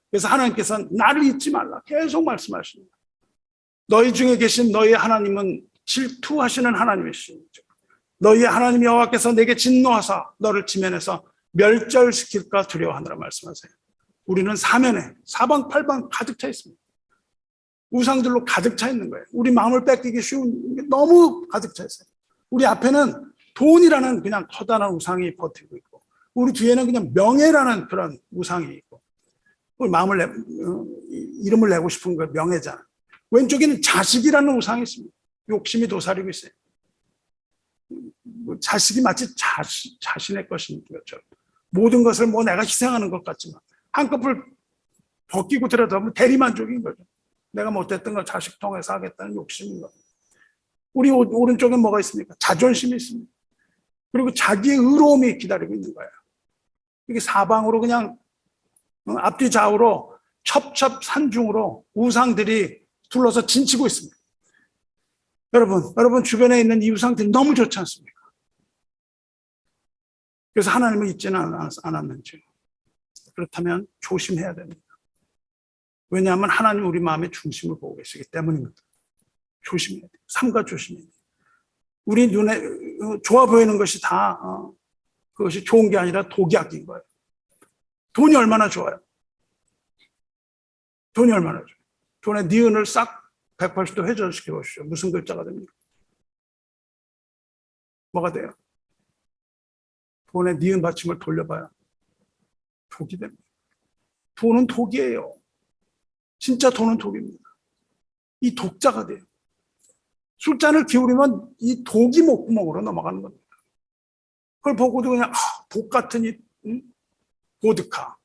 그래서 하나님께서는 나를 잊지 말라 계속 말씀하십니다. 너희 중에 계신 너희의 하나님은 질투하시는 하나님이시죠. 너희의 하나님 여호와께서 내게 진노하사 너를 지면에서 멸절시킬까 두려워하느라 말씀하세요. 우리는 사면에 사방팔방 가득 차 있습니다. 우상들로 가득 차 있는 거예요. 우리 마음을 뺏기기 쉬운 게 너무 가득 차 있어요. 우리 앞에는 돈이라는 그냥 커다란 우상이 버티고 있고, 우리 뒤에는 그냥 명예라는 그런 우상이 있고, 우리 마음을 이름을 내고 싶은 거 명예잖아. 왼쪽에는 자식이라는 우상이 있습니다. 욕심이 도사리고 있어요. 자식이 마치 자신의 것인 것처럼 모든 것을 뭐 내가 희생하는 것 같지만 한꺼풀 벗기고 들여다보면 대리만족인 거죠. 내가 못했던 걸 자식 통해서 하겠다는 욕심인 거예요. 우리 오른쪽에 뭐가 있습니까? 자존심이 있습니다. 그리고 자기의 의로움이 기다리고 있는 거예요. 이게 사방으로 그냥 앞뒤 좌우로 첩첩산중으로 우상들이 둘러서 진치고 있습니다. 여러분 주변에 있는 이 우상들이 너무 좋지 않습니까? 그래서 하나님을 잊지는 않았는지. 그렇다면 조심해야 됩니다. 왜냐하면 하나님 우리 마음의 중심을 보고 계시기 때문입니다. 조심해야 돼요. 삼가 조심해야 돼요. 우리 눈에 좋아 보이는 것이 다 그것이 좋은 게 아니라 독약인 거예요. 돈이 얼마나 좋아요? 돈이 얼마나 좋아요? 돈의 니은을 싹 180도 회전시켜 보시죠. 무슨 글자가 됩니까? 뭐가 돼요? 돈의 니은 받침을 돌려봐요. 독이 됩니다. 돈은 독이에요. 진짜 돈은 독입니다. 이 독자가 돼요. 술잔을 기울이면 이 독이 목구멍으로 넘어가는 겁니다. 그걸 보고도 그냥 독 같은 이 보드카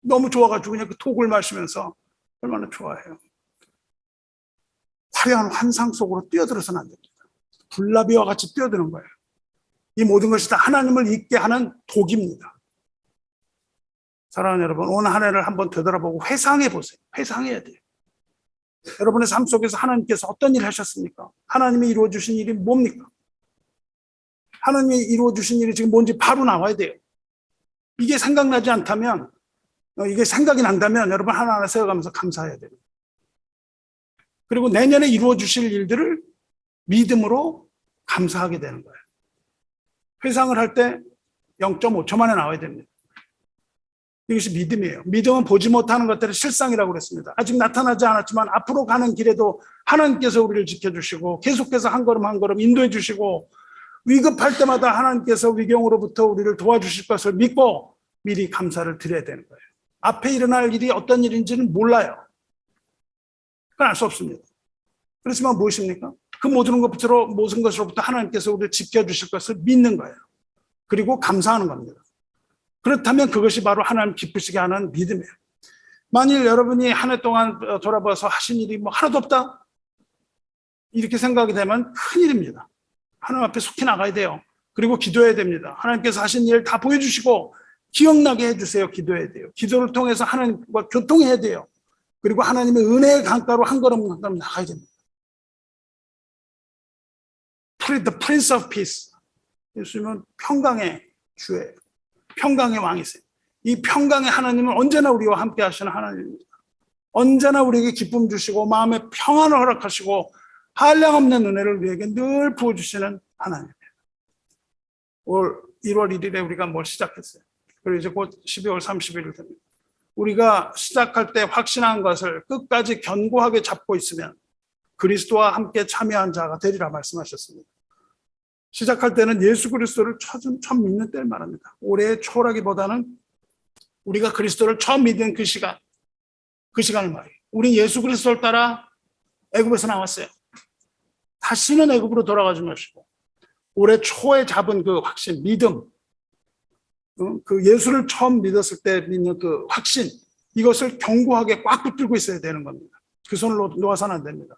너무 좋아가지고 그냥 그 독을 마시면서 얼마나 좋아해요. 화려한 환상 속으로 뛰어들어서는 안 됩니다. 불나비와 같이 뛰어드는 거예요. 이 모든 것이 다 하나님을 잊게 하는 독입니다. 사랑하는 여러분, 오늘 한 해를 한번 되돌아보고 회상해 보세요. 회상해야 돼요. 여러분의 삶 속에서 하나님께서 어떤 일을 하셨습니까? 하나님이 이루어 주신 일이 뭡니까? 하나님이 이루어 주신 일이 지금 뭔지 바로 나와야 돼요. 이게 생각나지 않다면, 이게 생각이 난다면 여러분 하나하나 세워가면서 감사해야 돼요. 그리고 내년에 이루어 주실 일들을 믿음으로 감사하게 되는 거예요. 회상을 할 때 0.5초 만에 나와야 됩니다. 이것이 믿음이에요. 믿음은 보지 못하는 것들의 실상이라고 그랬습니다. 아직 나타나지 않았지만 앞으로 가는 길에도 하나님께서 우리를 지켜주시고 계속해서 한 걸음 한 걸음 인도해 주시고 위급할 때마다 하나님께서 위경으로부터 우리를 도와주실 것을 믿고 미리 감사를 드려야 되는 거예요. 앞에 일어날 일이 어떤 일인지는 몰라요. 그건 알 수 없습니다. 그렇지만 무엇입니까? 그 모든 것으로부터 하나님께서 우리를 지켜주실 것을 믿는 거예요. 그리고 감사하는 겁니다. 그렇다면 그것이 바로 하나님 기쁘시게 하는 믿음이에요. 만일 여러분이 한 해 동안 돌아봐서 하신 일이 뭐 하나도 없다? 이렇게 생각이 되면 큰일입니다. 하나님 앞에 속히 나가야 돼요. 그리고 기도해야 됩니다. 하나님께서 하신 일 다 보여주시고 기억나게 해주세요. 기도해야 돼요. 기도를 통해서 하나님과 교통해야 돼요. 그리고 하나님의 은혜의 강가로 한 걸음 한 걸음 나가야 됩니다. The Prince of Peace. 예수님은 평강의 주예요. 평강의 왕이세요. 이 평강의 하나님은 언제나 우리와 함께 하시는 하나님입니다. 언제나 우리에게 기쁨 주시고 마음에 평안을 허락하시고 한량없는 은혜를 우리에게 늘 부어주시는 하나님입니다. 올 1월 1일에 우리가 뭘 시작했어요. 그리고 이제 곧 12월 30일 됩니다. 우리가 시작할 때 확신한 것을 끝까지 견고하게 잡고 있으면 그리스도와 함께 참여한 자가 되리라 말씀하셨습니다. 시작할 때는 예수 그리스도를 처음 믿는 때를 말합니다. 올해의 초라기보다는 우리가 그리스도를 처음 믿은 그 시간을 말해요. 우리 예수 그리스도를 따라 애굽에서 나왔어요. 다시는 애굽으로 돌아가지 마시고 올해 초에 잡은 그 확신, 믿음, 그 예수를 처음 믿었을 때 믿는 그 확신, 이것을 견고하게 꽉 붙들고 있어야 되는 겁니다. 그 손을 놓아서는 안 됩니다.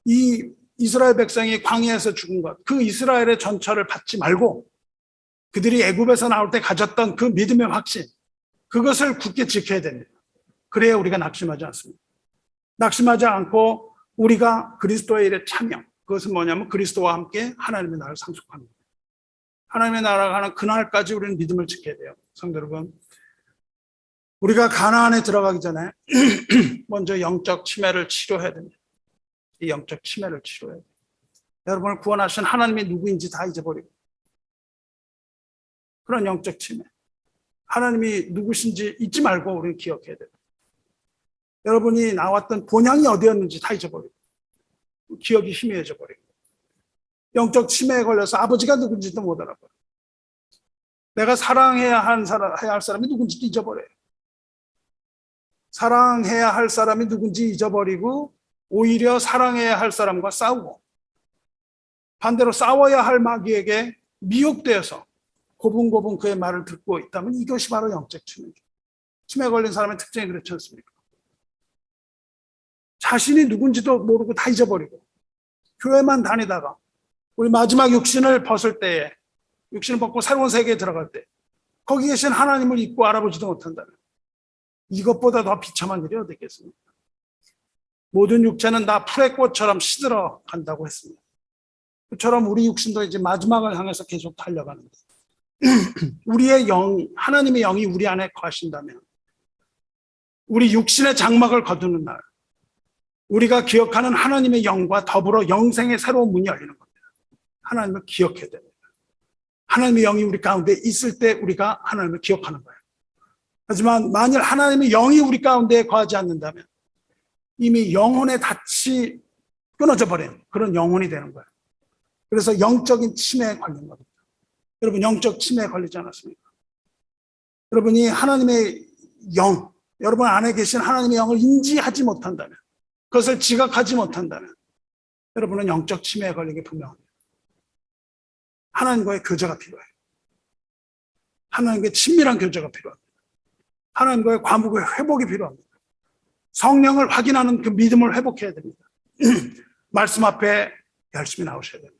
이 이스라엘 백성이 광야에서 죽은 것, 그 이스라엘의 전철을 받지 말고 그들이 애굽에서 나올 때 가졌던 그 믿음의 확신, 그것을 굳게 지켜야 됩니다. 그래야 우리가 낙심하지 않습니다. 낙심하지 않고 우리가 그리스도의 일에 참여, 그것은 뭐냐면 그리스도와 함께 하나님의 나라를 상속합니다. 하나님의 나라가 가는 그날까지 우리는 믿음을 지켜야 돼요. 성도 여러분, 우리가 가나안에 들어가기 전에 먼저 영적 치매를 치료해야 됩니다. 이 영적 치매를 치료해야 돼요. 여러분을 구원하신 하나님이 누구인지 다 잊어버리고, 그런 영적 치매, 하나님이 누구신지 잊지 말고 우리는 기억해야 돼요. 여러분이 나왔던 본향이 어디였는지 다 잊어버리고, 기억이 희미해져 버리고, 영적 치매에 걸려서 아버지가 누군지도 못 알아버려요. 내가 사랑해야 할 사람이 누군지도 잊어버려요. 사랑해야 할 사람이 누군지 잊어버리고 오히려 사랑해야 할 사람과 싸우고, 반대로 싸워야 할 마귀에게 미혹되어서 고분고분 그의 말을 듣고 있다면 이것이 바로 영적 치매죠. 치매에 걸린 사람의 특징이 그렇지 않습니까? 자신이 누군지도 모르고 다 잊어버리고 교회만 다니다가 우리 마지막 육신을 벗을 때에, 육신을 벗고 새로운 세계에 들어갈 때 거기 계신 하나님을 잊고 알아보지도 못한다면 이것보다 더 비참한 일이 어디 있겠습니까? 모든 육체는 다 풀의 꽃처럼 시들어 간다고 했습니다. 그처럼 우리 육신도 이제 마지막을 향해서 계속 달려가는데 우리의 영, 하나님의 영이 우리 안에 거하신다면 우리 육신의 장막을 거두는 날 우리가 기억하는 하나님의 영과 더불어 영생의 새로운 문이 열리는 겁니다. 하나님을 기억해야 됩니다. 하나님의 영이 우리 가운데 있을 때 우리가 하나님을 기억하는 거예요. 하지만 만일 하나님의 영이 우리 가운데 거하지 않는다면 이미 영혼의 닻이 끊어져 버린 그런 영혼이 되는 거예요. 그래서 영적인 치매에 걸린 겁니다. 여러분, 영적 치매에 걸리지 않았습니까? 여러분이 하나님의 영, 여러분 안에 계신 하나님의 영을 인지하지 못한다면, 그것을 지각하지 못한다면 여러분은 영적 치매에 걸리기 분명합니다. 하나님과의 교제가 필요해요. 하나님과의 친밀한 교제가 필요합니다. 하나님과의 과묵의 회복이 필요합니다. 성령을 확인하는 그 믿음을 회복해야 됩니다. 말씀 앞에 열심히 나오셔야 됩니다.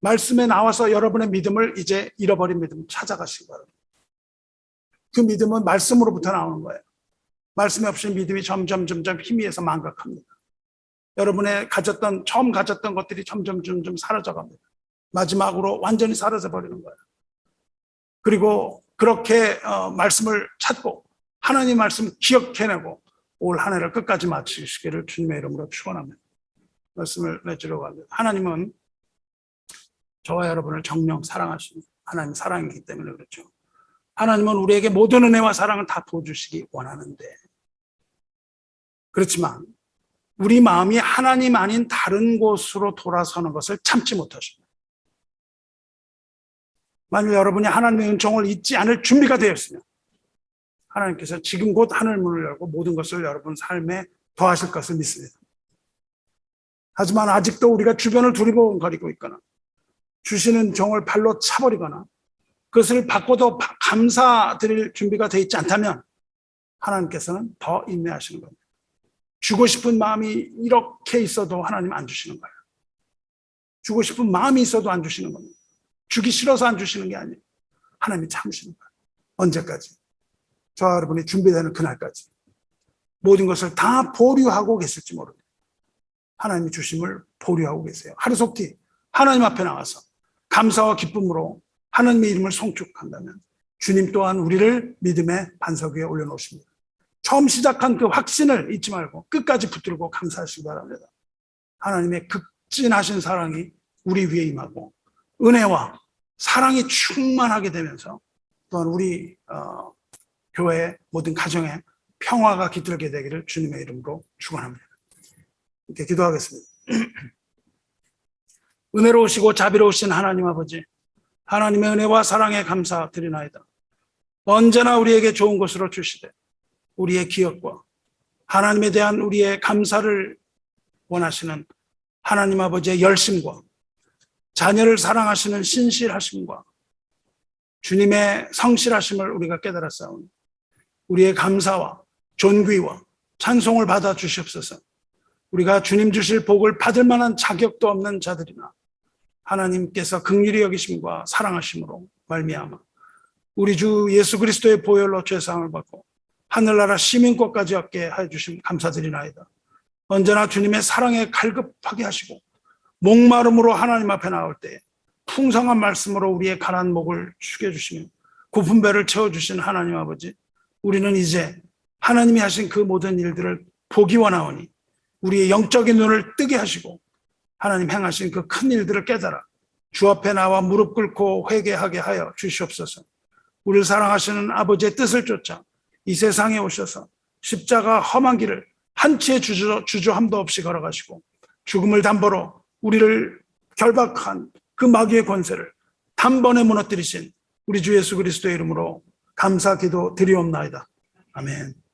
말씀에 나와서 여러분의 믿음을 이제 잃어버린 믿음 찾아가시기 바랍니다. 그 믿음은 말씀으로부터 나오는 거예요. 말씀이 없이 믿음이 점점 희미해서 망각합니다. 여러분의 처음 가졌던 것들이 점점 사라져갑니다. 마지막으로 완전히 사라져 버리는 거예요. 그리고 그렇게 말씀을 찾고 하나님 말씀을 기억해내고 올 한 해를 끝까지 마치시기를 주님의 이름으로 축원합니다. 말씀을 맺으려고 합니다. 하나님은 저와 여러분을 정녕 사랑하십니다. 하나님 사랑이기 때문에 그렇죠. 하나님은 우리에게 모든 은혜와 사랑을 다 부어주시기 원하는데, 그렇지만 우리 마음이 하나님 아닌 다른 곳으로 돌아서는 것을 참지 못하십니다. 만일 여러분이 하나님의 은총을 잊지 않을 준비가 되었으면 하나님께서 지금 곧 하늘문을 열고 모든 것을 여러분 삶에 더하실 것을 믿습니다. 하지만 아직도 우리가 주변을 두리번거리고 있거나 주시는 종을 발로 차버리거나 그것을 받고도 감사드릴 준비가 되어 있지 않다면 하나님께서는 더 인내하시는 겁니다. 주고 싶은 마음이 이렇게 있어도 하나님 안 주시는 거예요. 주고 싶은 마음이 있어도 안 주시는 겁니다. 주기 싫어서 안 주시는 게 아니에요. 하나님이 참으시는 거예요. 언제까지? 저와 여러분이 준비되는 그날까지 모든 것을 다 보류하고 계실지 모릅니다. 하나님이 주심을 보류하고 계세요. 하루속히 하나님 앞에 나와서 감사와 기쁨으로 하나님의 이름을 송축한다면 주님 또한 우리를 믿음의 반석 위에 올려놓으십니다. 처음 시작한 그 확신을 잊지 말고 끝까지 붙들고 감사하시기 바랍니다. 하나님의 극진하신 사랑이 우리 위에 임하고 은혜와 사랑이 충만하게 되면서 또한 우리 교회의 모든 가정에 평화가 깃들게 되기를 주님의 이름으로 축원합니다. 이렇게 기도하겠습니다. 은혜로우시고 자비로우신 하나님 아버지, 하나님의 은혜와 사랑에 감사드리나이다. 언제나 우리에게 좋은 것으로 주시되 우리의 기억과 하나님에 대한 우리의 감사를 원하시는 하나님 아버지의 열심과 자녀를 사랑하시는 신실하심과 주님의 성실하심을 우리가 깨달았사오니 우리의 감사와 존귀와 찬송을 받아 주시옵소서. 우리가 주님 주실 복을 받을 만한 자격도 없는 자들이나 하나님께서 긍휼히 여기심과 사랑하심으로 말미암아 우리 주 예수 그리스도의 보혈로 죄사함을 받고 하늘나라 시민권까지 얻게 하여 주심 감사드리나이다. 언제나 주님의 사랑에 갈급하게 하시고 목마름으로 하나님 앞에 나올 때 풍성한 말씀으로 우리의 가난 목을 축여주시며 고픈 배를 채워주신 하나님 아버지, 우리는 이제 하나님이 하신 그 모든 일들을 보기 원하오니 우리의 영적인 눈을 뜨게 하시고 하나님 행하신 그 큰 일들을 깨달아 주 앞에 나와 무릎 꿇고 회개하게 하여 주시옵소서. 우리를 사랑하시는 아버지의 뜻을 쫓아 이 세상에 오셔서 십자가 험한 길을 한치의 주저함도 없이 걸어가시고 죽음을 담보로 우리를 결박한 그 마귀의 권세를 단번에 무너뜨리신 우리 주 예수 그리스도의 이름으로 감사 기도 드리옵나이다. 아멘.